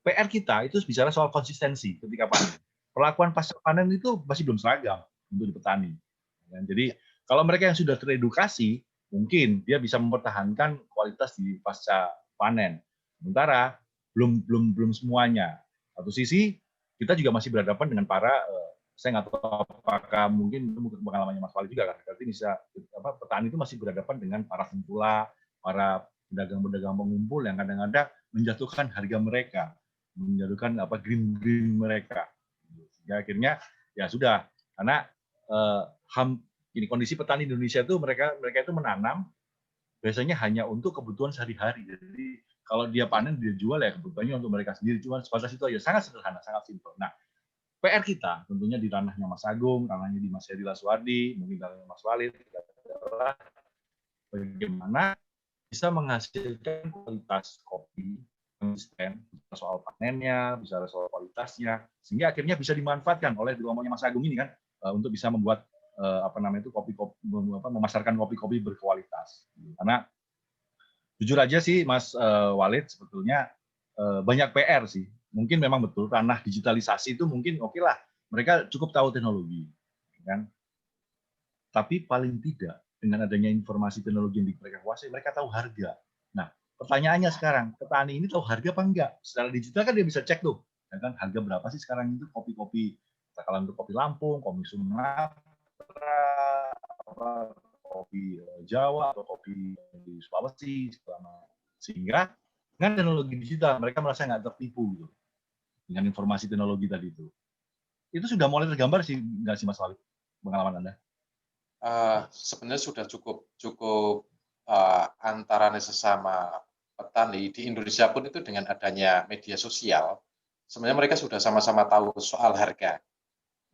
PR kita itu bicara soal konsistensi ketika panen. Perlakuan pasca panen itu masih belum seragam untuk di petani. Jadi kalau mereka yang sudah teredukasi, mungkin dia bisa mempertahankan kualitas di pasca panen. Sementara belum semuanya. Satu sisi kita juga masih berhadapan dengan para saya nggak tahu apakah mungkin itu pengalamannya Mas Wali juga kan. Berarti bisa petani itu masih berhadapan dengan para pengumpulan, para pedagang-pedagang pengumpul yang kadang-kadang menjatuhkan harga mereka, menjatuhkan green mereka. Sehingga akhirnya ya sudah, karena ini kondisi petani Indonesia itu mereka itu menanam biasanya hanya untuk kebutuhan sehari-hari. Jadi kalau dia panen dia jual ya kebutuhannya untuk mereka sendiri. Cuma sebatas itu aja, sangat sederhana, sangat simpel. Nah, PR kita tentunya di ranahnya Mas Agung, ranahnya di Mas Heri Laswardi, mungkin ranahnya Mas Walid adalah bagaimana bisa menghasilkan kualitas kopi konsisten, bisa soal panennya, bisa soal kualitasnya, sehingga akhirnya bisa dimanfaatkan oleh kelompoknya Mas Agung ini kan untuk bisa membuat kopi-kopi, memasarkan kopi-kopi berkualitas. Karena jujur aja sih Mas Walid sebetulnya banyak PR sih. Mungkin memang betul ranah digitalisasi itu mungkin oke lah, mereka cukup tahu teknologi, kan? Tapi paling tidak dengan adanya informasi teknologi yang mereka kuasai, mereka tahu harga. Nah, pertanyaannya sekarang, petani ini tahu harga apa enggak? Secara digital kan dia bisa cek tuh, ya kan? Harga berapa sih sekarang itu kopi-kopi, kalau untuk kopi Lampung, kopi Sumatera, kopi Jawa atau kopi di Sulawesi, sehingga dengan teknologi digital mereka merasa nggak tertipu gitu. Dengan informasi teknologi tadi itu sudah mulai tergambar sih nggak sih Mas Walid pengalaman Anda? Sebenarnya sudah cukup antara sesama petani di Indonesia pun itu dengan adanya media sosial sebenarnya mereka sudah sama-sama tahu soal harga.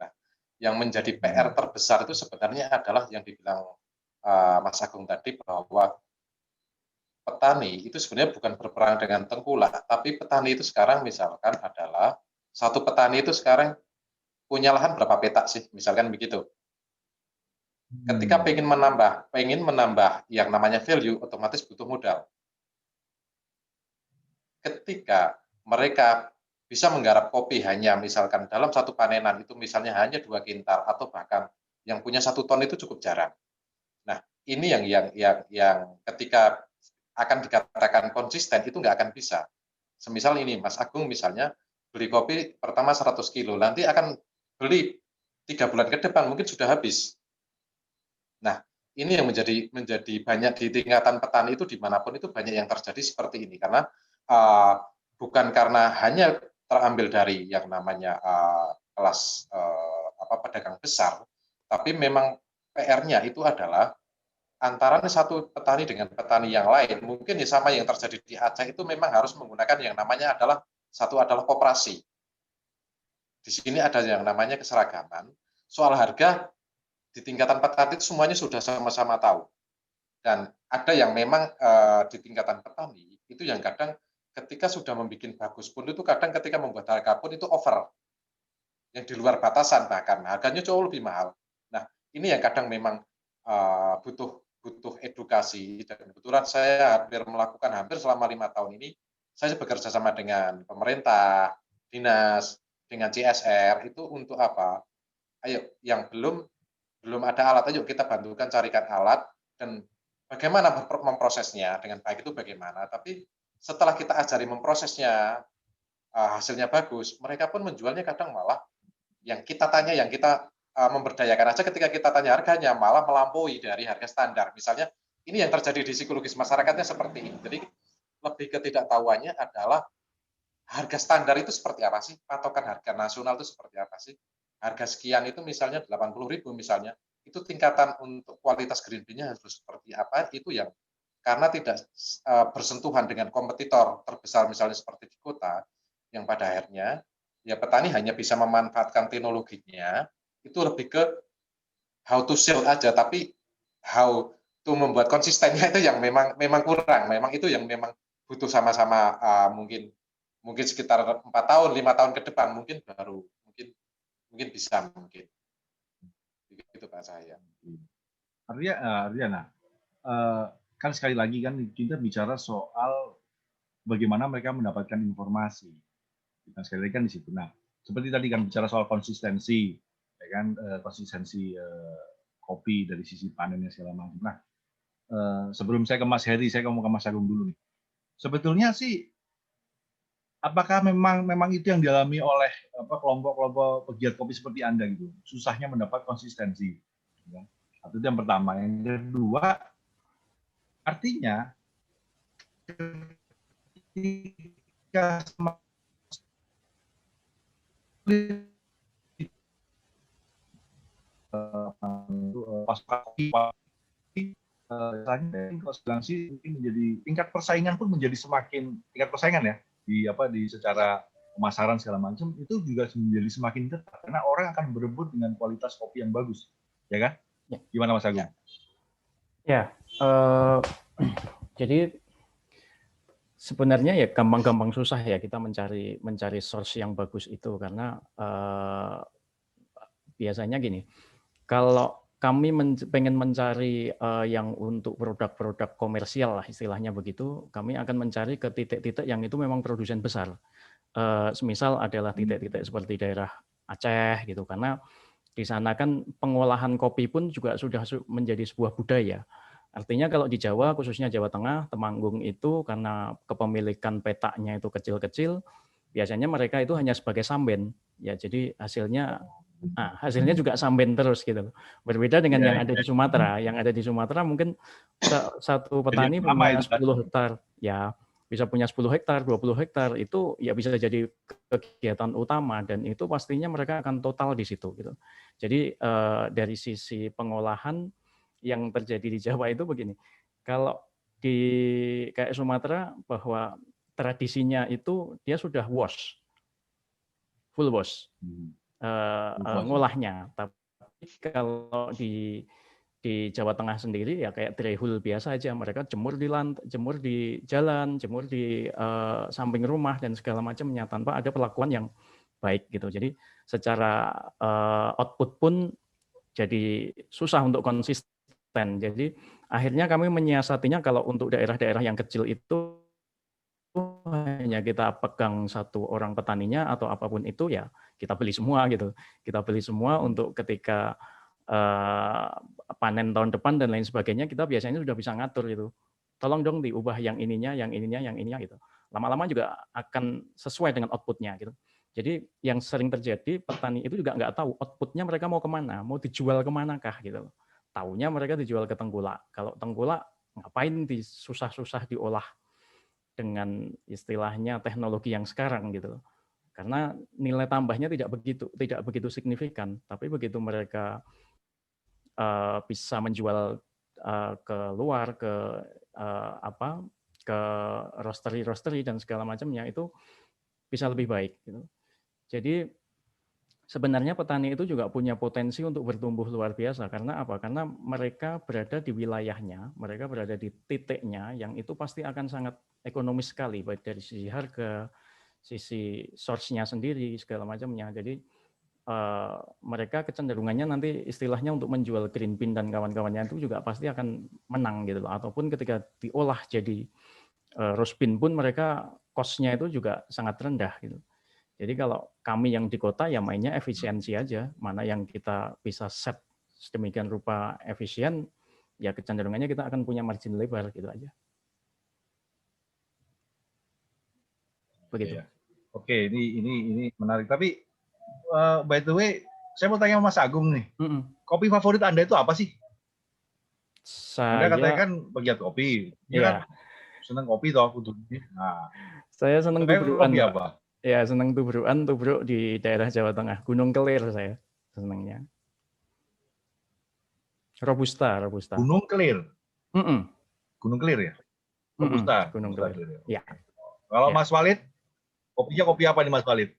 Nah, yang menjadi PR terbesar itu sebenarnya adalah yang dibilang Mas Agung tadi bahwa petani itu sebenarnya bukan berperang dengan tengkulak, tapi petani itu sekarang misalkan adalah satu petani itu sekarang punya lahan berapa petak sih, misalkan begitu. Ketika pengen menambah yang namanya value, otomatis butuh modal. Ketika mereka bisa menggarap kopi hanya misalkan dalam satu panenan itu misalnya hanya 2 kintal atau bahkan yang punya 1 ton itu cukup jarang. Nah, ini yang ketika akan dikatakan konsisten itu nggak akan bisa. Semisal ini Mas Agung misalnya beli kopi pertama 100 kilo, nanti akan beli 3 bulan ke depan mungkin sudah habis. Nah, ini yang menjadi banyak di tingkatan petani itu dimanapun itu banyak yang terjadi seperti ini karena bukan karena hanya terambil dari yang namanya kelas pedagang besar, tapi memang PR-nya itu adalah antara satu petani dengan petani yang lain, mungkin ya sama yang terjadi di Aceh itu memang harus menggunakan yang namanya adalah koperasi. Di sini ada yang namanya keseragaman. Soal harga di tingkatan petani itu semuanya sudah sama-sama tahu. Dan ada yang memang di tingkatan petani itu yang kadang ketika sudah membuat bagus pun itu kadang ketika membuat harga pun itu over. Yang di luar batasan bahkan harganya jauh lebih mahal. Nah, ini yang kadang memang butuh edukasi dan kebetulan saya melakukan hampir selama 5 tahun ini saya bekerja sama dengan pemerintah, dinas, dengan CSR itu untuk apa? Ayo yang belum ada alat, ayo kita bantukan carikan alat dan bagaimana memprosesnya dengan baik itu bagaimana. Tapi setelah kita ajari memprosesnya hasilnya bagus, mereka pun menjualnya kadang malah yang kita tanya, yang kita memberdayakan aja ketika kita tanya harganya malah melampaui dari harga standar. Misalnya ini yang terjadi di psikologis masyarakatnya seperti ini. Jadi lebih ketidaktahuannya adalah harga standar itu seperti apa sih? Patokan harga nasional itu seperti apa sih? Harga sekian itu misalnya 80.000 misalnya, itu tingkatan untuk kualitas green bean-nya harus seperti apa? Itu yang karena tidak bersentuhan dengan kompetitor terbesar misalnya seperti di kota, yang pada akhirnya ya petani hanya bisa memanfaatkan teknologinya itu lebih ke how to sell aja, tapi how to membuat konsistennya itu yang memang kurang. Memang itu yang memang butuh sama-sama mungkin sekitar 4 tahun, 5 tahun ke depan mungkin baru mungkin bisa mungkin. Itu Pak saya. Ardiana, kan sekali lagi kan kita bicara soal bagaimana mereka mendapatkan informasi. Kita sekali lagi kan di situ. Nah, seperti tadi kan bicara soal konsistensi, ya kan konsistensi kopi dari sisi panennya segala macam. Nah, sebelum saya ke Mas Heri, saya mau ke Mas Agung dulu nih. Sebetulnya sih, apakah memang itu yang dialami oleh kelompok-kelompok pegiat kopi seperti Anda gitu, susahnya mendapat konsistensi? Ya. Itu yang pertama. Yang kedua, artinya ketika konsistensi mungkin menjadi tingkat persaingan pun menjadi semakin tingkat persaingan ya di secara pemasaran segala macam itu juga menjadi semakin ketat karena orang akan berebut dengan kualitas kopi yang bagus, ya kan? Ya. Gimana Mas Agung? Ya, jadi sebenarnya ya gampang-gampang susah ya kita mencari source yang bagus itu karena biasanya gini, kalau kami pengen mencari yang untuk produk-produk komersial lah istilahnya begitu, kami akan mencari ke titik-titik yang itu memang produsen besar. Semisal adalah titik-titik seperti daerah Aceh gitu, karena di sana kan pengolahan kopi pun juga sudah menjadi sebuah budaya. Artinya kalau di Jawa, khususnya Jawa Tengah, Temanggung itu karena kepemilikan petaknya itu kecil-kecil, biasanya mereka itu hanya sebagai samben. Ya, jadi hasilnya juga samben terus gitu. Berbeda dengan yang ada di Sumatera. Yang ada di Sumatera mungkin satu petani punya 10 hektar, ya bisa punya 10 hektar, 20 hektar itu ya bisa jadi kegiatan utama dan itu pastinya mereka akan total di situ gitu. Jadi dari sisi pengolahan yang terjadi di Jawa itu begini. Kalau di kayak Sumatera bahwa tradisinya itu dia sudah full wash. Ngolahnya, tapi kalau di Jawa Tengah sendiri ya kayak trehul biasa aja, mereka jemur di jalan, jemur di samping rumah dan segala macamnya tanpa ada perlakuan yang baik gitu. Jadi secara output pun jadi susah untuk konsisten. Jadi akhirnya kami menyiasatinya kalau untuk daerah-daerah yang kecil itu hanya kita pegang satu orang petaninya atau apapun itu ya kita beli semua gitu. Kita beli semua untuk ketika panen tahun depan dan lain sebagainya kita biasanya sudah bisa ngatur gitu. tolong dong diubah yang ininya gitu. Lama-lama juga akan sesuai dengan outputnya gitu. Jadi yang sering terjadi, petani itu juga nggak tahu outputnya mereka mau kemana, mau dijual kemanakah gitu. Taunya mereka dijual ke tengkulak. Kalau tengkulak ngapain susah-susah diolah dengan istilahnya teknologi yang sekarang gitu. Karena nilai tambahnya tidak begitu signifikan. Tapi begitu mereka bisa menjual ke luar, ke ke roastery dan segala macamnya, itu bisa lebih baik gitu. Jadi sebenarnya petani itu juga punya potensi untuk bertumbuh luar biasa. Karena apa? Karena mereka berada di wilayahnya, mereka berada di titiknya yang itu pasti akan sangat ekonomis sekali, baik dari sisi harga, sisi source-nya sendiri, segala macamnya. Jadi mereka kecenderungannya nanti istilahnya untuk menjual green bean dan kawan-kawannya itu juga pasti akan menang gitu loh. Ataupun ketika diolah jadi roast bean pun mereka cost-nya itu juga sangat rendah gitu. Jadi kalau kami yang di kota ya mainnya efisiensi aja, mana yang kita bisa set sedemikian rupa efisien, ya kecenderungannya kita akan punya margin lebar gitu aja. Begitu. Oke, ini menarik. Tapi by the way, saya mau tanya Mas Agung nih. Kopi favorit Anda itu apa sih? Anda katanya kan pegiat kopi. Dia kan senang kopi toh kudune. Nah, saya senang tubruan. Kopi apa? Ya, senang tubruk di daerah Jawa Tengah. Gunung Kelir saya senangnya. Robusta. Gunung Kelir. Gunung Kelir ya? Robusta. Gunung Kelir. Ya. Kalau Mas Walid, kopinya kopi apa nih Mas Walid?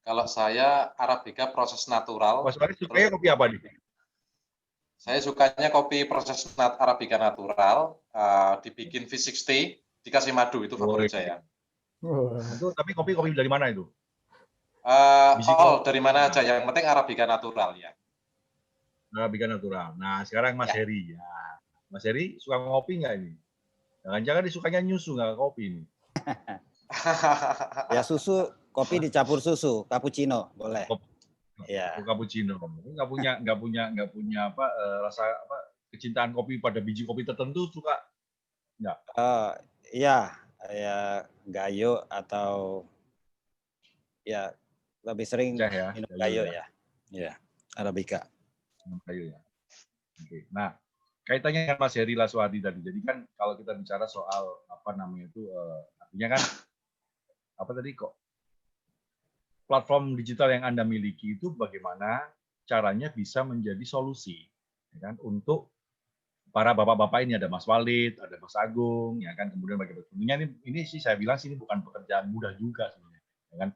Kalau saya Arabica proses natural. Mas Walid sukanya kopi apa nih? Saya sukanya kopi proses Arabica natural, dibikin V60, dikasih madu, itu favorit saya. Itu tapi kopi dari mana itu? Dari mana aja, yang penting Arabica natural ya. Arabica natural. Nah, sekarang Mas Heri ya. Mas Heri suka ngopi nggak ini? Jangan-jangan disukanya nyusu nggak kopi ini? Ya susu, kopi dicampur susu, cappuccino boleh. Ya. Cappuccino. Nggak punya rasa kecintaan kopi pada biji kopi tertentu suka nggak? Iya, ya gayo atau ya lebih sering minum gayo ya. Ya, Arabica. Gayo ya. Oke. Nah, kaitannya dengan Mas Heri Laswadi tadi. Jadi kan kalau kita bicara soal artinya kan platform digital yang Anda miliki itu bagaimana caranya bisa menjadi solusi ya kan untuk para bapak-bapak ini, ada Mas Walid, ada Mas Agung, ya kan, kemudian bagaimana ini sih saya bilang sih ini bukan pekerjaan mudah juga sebenarnya, ya kan,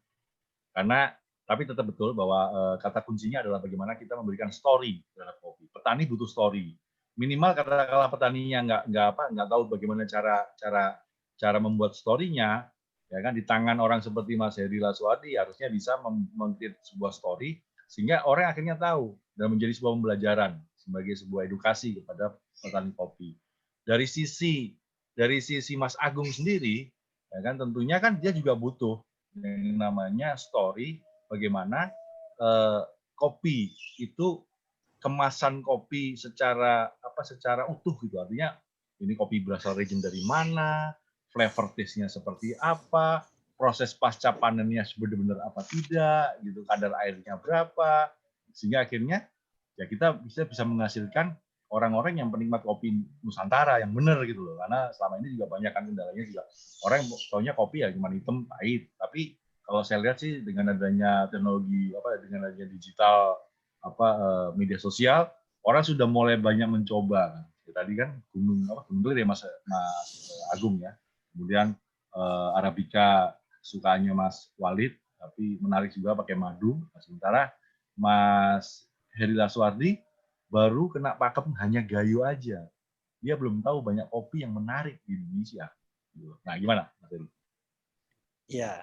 karena tapi tetap betul bahwa kata kuncinya adalah bagaimana kita memberikan story terhadap kopi. Petani butuh story, minimal katakanlah petaninya nggak tahu bagaimana cara membuat story-nya, ya kan, di tangan orang seperti Mas Heri Laswadi harusnya bisa meng-create sebuah story sehingga orang akhirnya tahu dan menjadi sebuah pembelajaran sebagai sebuah edukasi kepada petani kopi. Dari sisi Mas Agung sendiri, ya kan, tentunya kan dia juga butuh yang namanya story bagaimana kopi itu, kemasan kopi secara utuh gitu, artinya ini kopi berasal region dari mana, flavor taste-nya seperti apa, proses pasca panennya benar-benar apa tidak gitu, kadar airnya berapa, sehingga akhirnya ya kita bisa menghasilkan orang-orang yang penikmat kopi Nusantara yang benar gitu loh. Karena selama ini juga banyak kan kendalanya juga, orang taunya kopi ya cuma hitam pahit, tapi kalau saya lihat sih dengan adanya teknologi dengan adanya digital media sosial, orang sudah mulai banyak mencoba kan. Ya, tadi kan Gunung Kelir ya Mas Agung ya, kemudian Arabica sukanya Mas Walid, tapi menarik juga pakai madu. Sementara Mas Heri Laswadi baru kena pakem hanya gayo aja. Dia belum tahu banyak kopi yang menarik di Indonesia. Nah, gimana, Mas Heri? Iya,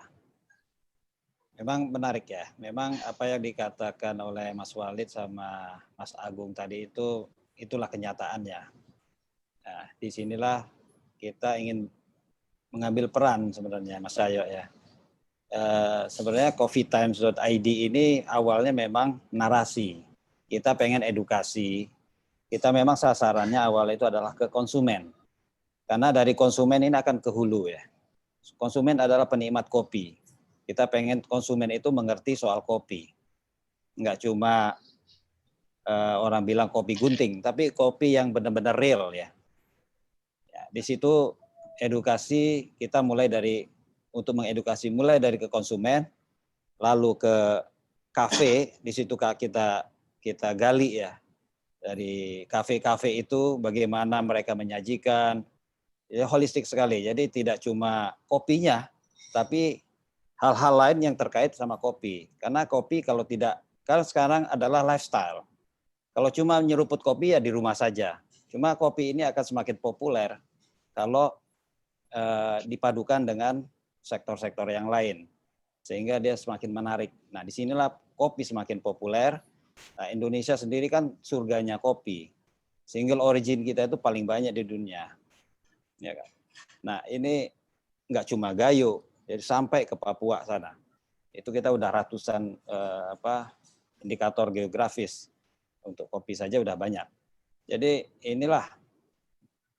memang menarik ya. Memang apa yang dikatakan oleh Mas Walid sama Mas Agung tadi itulah kenyataannya. Nah, disinilah kita ingin mengambil peran sebenarnya, Mas Ayo ya. Sebenarnya coffeetimes.id ini awalnya memang narasi. Kita pengen edukasi. Kita memang sasarannya awal itu adalah ke konsumen. Karena dari konsumen ini akan ke hulu ya. Konsumen adalah penikmat kopi. Kita pengen konsumen itu mengerti soal kopi. Enggak cuma orang bilang kopi gunting, tapi kopi yang benar-benar real ya. Di situ edukasi kita mulai dari untuk mengedukasi mulai dari ke konsumen, lalu ke kafe, di situ kita gali ya. Dari kafe-kafe itu bagaimana mereka menyajikan, ya holistik sekali. Jadi tidak cuma kopinya, tapi hal-hal lain yang terkait sama kopi. Karena kopi kalau sekarang adalah lifestyle. Kalau cuma nyeruput kopi ya di rumah saja. Cuma kopi ini akan semakin populer kalau dipadukan dengan sektor-sektor yang lain. Sehingga dia semakin menarik. Nah, disinilah kopi semakin populer. Nah, Indonesia sendiri kan surganya kopi. Single origin kita itu paling banyak di dunia. Ya kan? Nah, ini nggak cuma Gayo, jadi sampai ke Papua sana. Itu kita udah ratusan indikator geografis. Untuk kopi saja udah banyak. Jadi inilah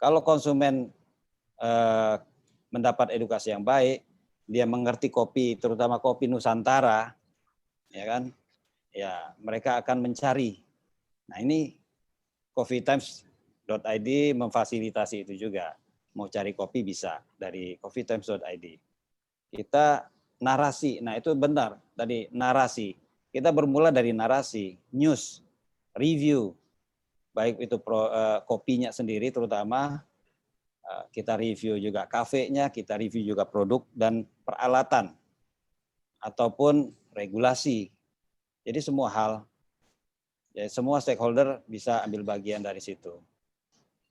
kalau konsumen mendapat edukasi yang baik, dia mengerti kopi, terutama kopi Nusantara, ya kan? Ya, mereka akan mencari. Nah, ini coffeetimes.id memfasilitasi itu juga. Mau cari kopi bisa dari coffeetimes.id. Kita narasi. Nah, itu benar tadi narasi. Kita bermula dari narasi, news, review, baik itu kopinya sendiri terutama, kita review juga kafenya, kita review juga produk dan peralatan, ataupun regulasi. Jadi semua hal, ya, semua stakeholder bisa ambil bagian dari situ.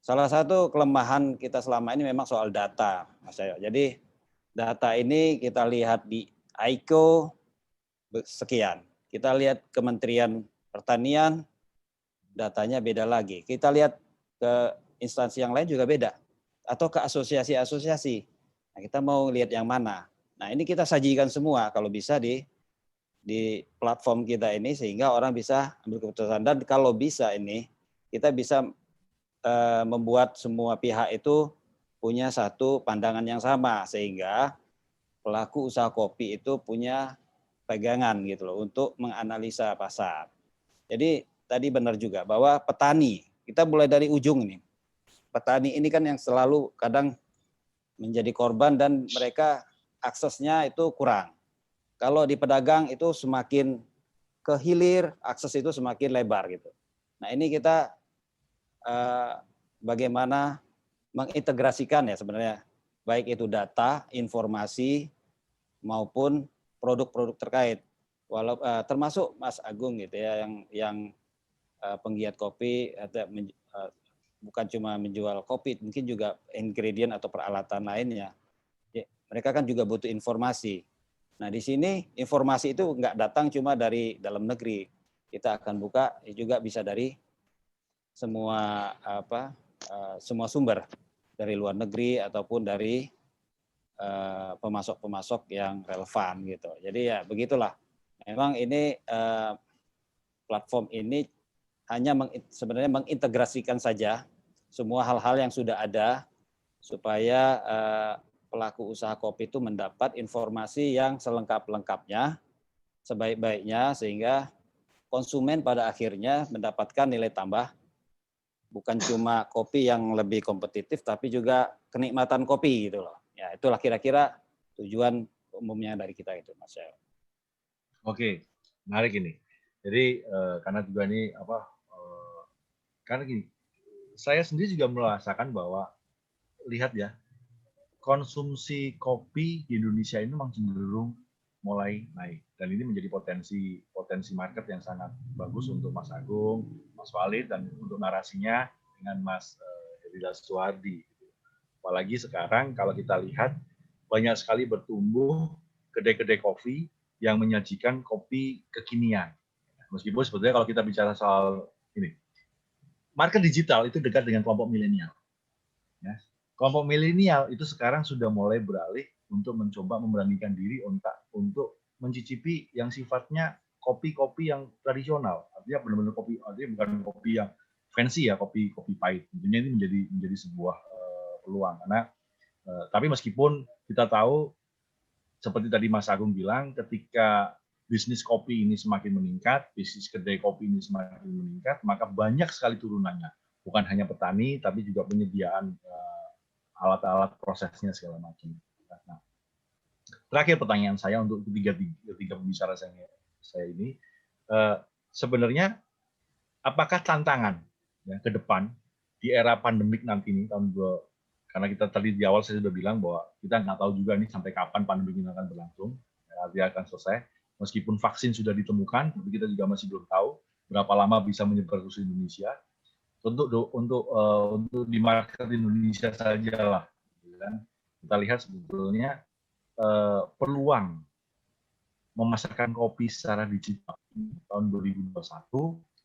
Salah satu kelemahan kita selama ini memang soal data, Mas Ayo. Jadi data ini kita lihat di ICO sekian, kita lihat Kementerian Pertanian, datanya beda lagi. Kita lihat ke instansi yang lain juga beda. Atau ke asosiasi-asosiasi. Nah, kita mau lihat yang mana. Nah, ini kita sajikan semua kalau bisa di platform kita ini sehingga orang bisa ambil keputusan. Dan kalau bisa ini, kita bisa membuat semua pihak itu punya satu pandangan yang sama. Sehingga pelaku usaha kopi itu punya pegangan gitu loh untuk menganalisa pasar. Jadi tadi benar juga bahwa petani, kita mulai dari ujung ini. Petani ini kan yang selalu kadang menjadi korban dan mereka aksesnya itu kurang. Kalau di pedagang itu semakin ke hilir, akses itu semakin lebar gitu. Nah, ini kita bagaimana mengintegrasikan ya sebenarnya, baik itu data, informasi maupun produk-produk terkait. Termasuk Mas Agung gitu ya yang penggiat kopi, bukan cuma menjual kopi, mungkin juga ingredient atau peralatan lainnya. Mereka kan juga butuh informasi. Nah, di sini informasi itu nggak datang cuma dari dalam negeri. Kita akan buka juga bisa dari semua semua sumber, dari luar negeri ataupun dari pemasok-pemasok yang relevan gitu. Jadi ya begitulah. Memang ini platform ini hanya sebenarnya mengintegrasikan saja semua hal-hal yang sudah ada supaya pelaku usaha kopi itu mendapat informasi yang selengkap-lengkapnya, sebaik-baiknya, sehingga konsumen pada akhirnya mendapatkan nilai tambah, bukan cuma kopi yang lebih kompetitif, tapi juga kenikmatan kopi gitu loh. Ya, itulah kira-kira tujuan umumnya dari kita itu, Mas Syel. Oke, menarik ini. Jadi karena juga ini karena gini, saya sendiri juga merasakan bahwa lihat ya, konsumsi kopi di Indonesia ini memang cenderung mulai naik dan ini menjadi potensi market yang sangat bagus untuk Mas Agung, Mas Walid, dan untuk narasinya dengan Mas Ridha Suwardi. Apalagi sekarang kalau kita lihat banyak sekali bertumbuh kedai-kedai kopi yang menyajikan kopi kekinian. Meskipun sebetulnya kalau kita bicara soal ini, market digital itu dekat dengan kelompok milenial. Ya. Kelompok milenial itu sekarang sudah mulai beralih untuk mencoba memberanikan diri untuk mencicipi yang sifatnya kopi-kopi yang tradisional. Artinya benar-benar kopi, artinya bukan kopi yang fancy ya, kopi pahit. Tentunya ini menjadi sebuah peluang karena tapi meskipun kita tahu seperti tadi Mas Agung bilang, ketika bisnis kopi ini semakin meningkat, bisnis kedai kopi ini semakin meningkat, maka banyak sekali turunannya. Bukan hanya petani, tapi juga penyediaan alat-alat prosesnya segala macam. Nah, terakhir pertanyaan saya untuk ketiga pembicara saya ini, sebenarnya apakah tantangan ya, ke depan di era pandemik nanti ini karena kita tadi di awal saya sudah bilang bahwa kita nggak tahu juga nih sampai kapan pandemi ini akan berlangsung, dia akan selesai. Meskipun vaksin sudah ditemukan, tapi kita juga masih belum tahu berapa lama bisa menyebar ke seluruh Indonesia. Untuk di market Indonesia saja lah, kan? Kita lihat sebetulnya peluang memasarkan kopi secara digital tahun 2021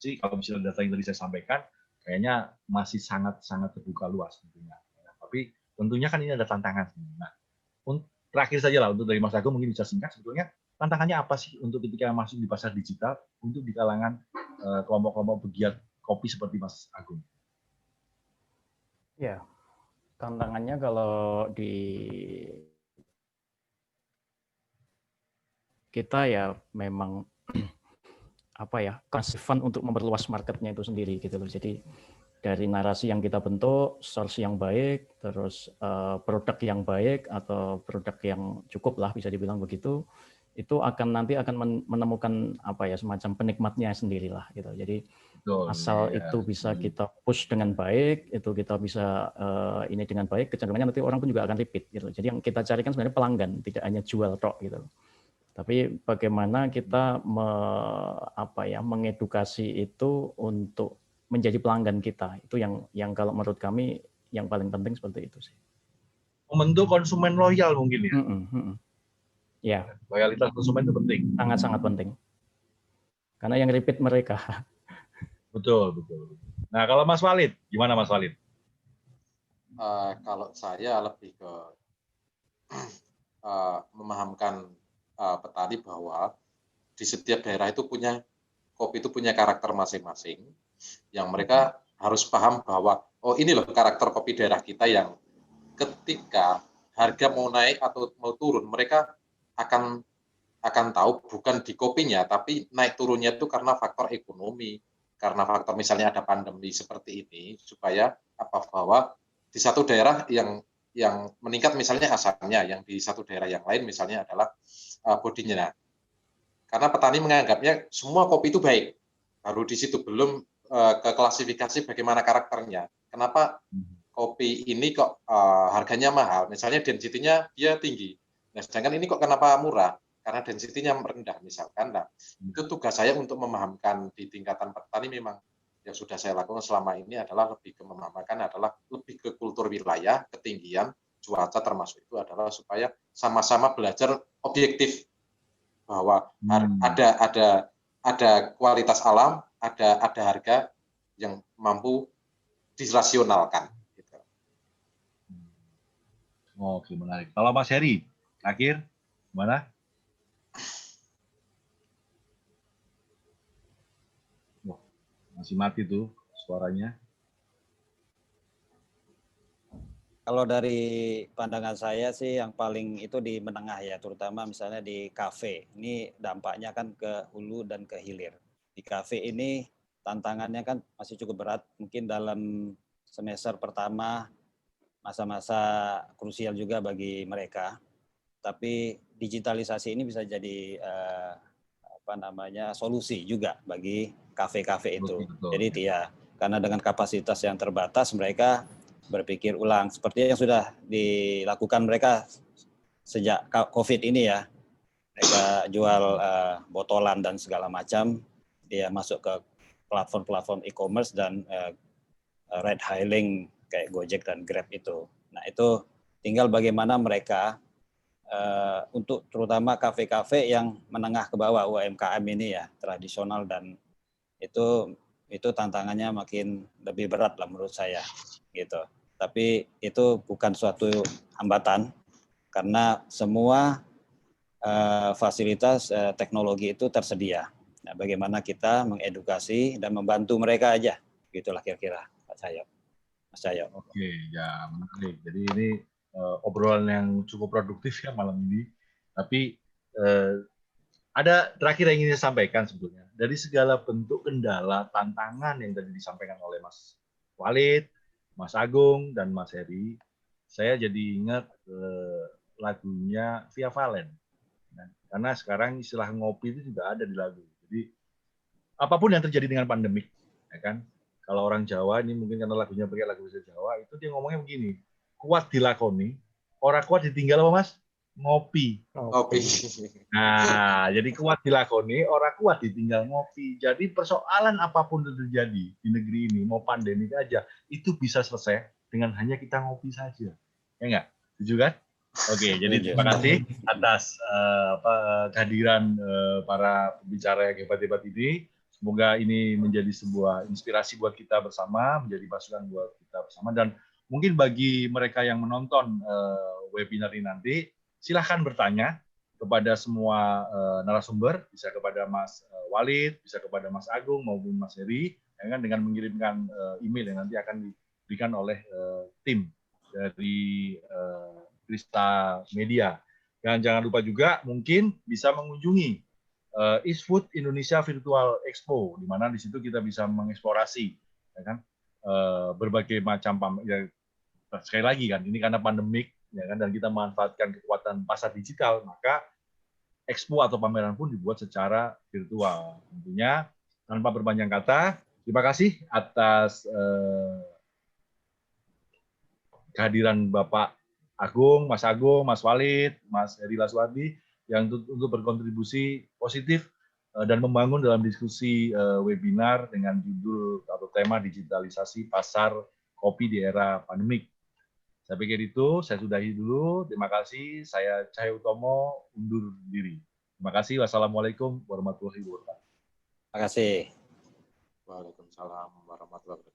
sih kalau misalnya data yang tadi saya sampaikan kayaknya masih sangat terbuka luas tentunya. Tapi tentunya kan ini ada tantangan. Nah, terakhir saja lah untuk dari Mas Agung mungkin bisa singkat sebetulnya tantangannya apa sih untuk ketika masuk di pasar digital untuk di kalangan kelompok-kelompok pegiat kopi seperti Mas Agung? Ya, tantangannya kalau di kita ya memang apa ya konsisten untuk memperluas marketnya itu sendiri gitu loh. Jadi dari narasi yang kita bentuk, source yang baik, terus produk yang baik atau produk yang cukup lah bisa dibilang begitu, itu nanti akan menemukan apa ya semacam penikmatnya sendirilah gitu. Jadi asal itu bisa kita push dengan baik, itu kita bisa ini dengan baik, kecenderungannya nanti orang pun juga akan repeat gitu. Jadi yang kita carikan sebenarnya pelanggan, tidak hanya jual tok gitu. Tapi bagaimana kita mengedukasi itu untuk menjadi pelanggan kita, itu yang kalau menurut kami yang paling penting seperti itu sih. Membentuk konsumen loyal mungkin ya. Ya. Loyalitas konsumen itu penting. Sangat penting. Karena yang repeat mereka. Betul. Nah kalau Mas Walid, gimana Mas Walid? Kalau saya lebih ke memahamkan petani bahwa di setiap daerah itu kopi itu punya karakter masing-masing, yang mereka harus paham bahwa oh ini loh karakter kopi daerah kita yang ketika harga mau naik atau mau turun mereka akan tahu bukan di kopinya tapi naik turunnya itu karena faktor ekonomi, karena faktor misalnya ada pandemi seperti ini supaya bahwa di satu daerah yang meningkat misalnya asalnya, yang di satu daerah yang lain misalnya adalah bodinya. Nah, karena petani menganggapnya semua kopi itu baik, baru di situ belum ke klasifikasi bagaimana karakternya. Kenapa kopi ini kok harganya mahal? Misalnya density-nya dia tinggi. Nah, sedangkan ini kok kenapa murah? Karena density-nya rendah misalkan. Nah, itu tugas saya untuk memahamkan di tingkatan petani memang yang sudah saya lakukan selama ini adalah lebih ke memahamkan adalah lebih ke kultur wilayah, ketinggian, cuaca termasuk itu adalah supaya sama-sama belajar objektif bahwa ada kualitas alam, ada harga yang mampu dirasionalkan. Gitu. Oke, menarik. Kalau Mas Heri, akhir gimana? Wah, masih mati tuh suaranya. Kalau dari pandangan saya sih yang paling itu di menengah ya, terutama misalnya di kafe. Ini dampaknya kan ke hulu dan ke hilir. Di kafe ini tantangannya kan masih cukup berat. Mungkin dalam semester pertama masa-masa krusial juga bagi mereka. Tapi digitalisasi ini bisa jadi solusi juga bagi kafe-kafe itu. Betul. Jadi ya karena dengan kapasitas yang terbatas mereka berpikir ulang seperti yang sudah dilakukan mereka sejak COVID ini ya. Mereka jual botolan dan segala macam, dia masuk ke platform-platform e-commerce dan ride hailing kayak Gojek dan Grab itu. Nah itu tinggal bagaimana mereka untuk terutama kafe-kafe yang menengah ke bawah UMKM ini ya tradisional dan itu tantangannya makin lebih berat lah menurut saya gitu. Tapi itu bukan suatu hambatan karena semua fasilitas teknologi itu tersedia. Nah, bagaimana kita mengedukasi dan membantu mereka aja, gitulah kira-kira Pak Cahyo. Mas Cahyo. Oke, ya menarik. Jadi ini obrolan yang cukup produktif ya malam ini. Tapi ada terakhir yang ingin saya sampaikan sebetulnya. Dari segala bentuk kendala, tantangan yang tadi disampaikan oleh Mas Walid, Mas Agung, dan Mas Heri, saya jadi ingat lagunya Via Valen. Karena sekarang istilah ngopi itu juga ada di lagu. Jadi apapun yang terjadi dengan pandemik, ya kan? Kalau orang Jawa ini mungkin karena lagunya pakai lagu bahasa Jawa, itu dia ngomongnya begini, kuat dilakoni, orang kuat ditinggal apa Mas? Ngopi. Kopi. Nah, jadi kuat dilakoni, orang kuat ditinggal ngopi. Jadi persoalan apapun yang terjadi di negeri ini, mau pandemik aja, itu bisa selesai dengan hanya kita ngopi saja. Ya enggak? Setuju kan? Oke, jadi terima kasih atas kehadiran para pembicara yang hebat-hebat ini. Semoga ini menjadi sebuah inspirasi buat kita bersama, menjadi masukan buat kita bersama. Dan mungkin bagi mereka yang menonton webinar ini nanti, silahkan bertanya kepada semua narasumber, bisa kepada Mas Walid, bisa kepada Mas Agung maupun Mas Heri, ya kan, dengan mengirimkan email yang nanti akan diberikan oleh tim dari Krista Media. Dan jangan lupa juga mungkin bisa mengunjungi East Food Indonesia Virtual Expo, di mana di situ kita bisa mengeksplorasi, ya kan, berbagai macam ya, sekali lagi kan, ini karena pandemik, ya kan, dan kita memanfaatkan kekuatan pasar digital, maka expo atau pameran pun dibuat secara virtual. Tentunya tanpa berpanjang kata, terima kasih atas kehadiran Bapak Agung, Mas Walid, Mas Heri Laswadi yang untuk berkontribusi positif dan membangun dalam diskusi webinar dengan judul atau tema digitalisasi pasar kopi di era pandemik. Saya pikir itu, saya sudahi dulu. Terima kasih. Saya Cahyo Utomo, undur diri. Terima kasih. Wassalamualaikum warahmatullahi wabarakatuh. Terima kasih. Waalaikumsalam warahmatullahi wabarakatuh.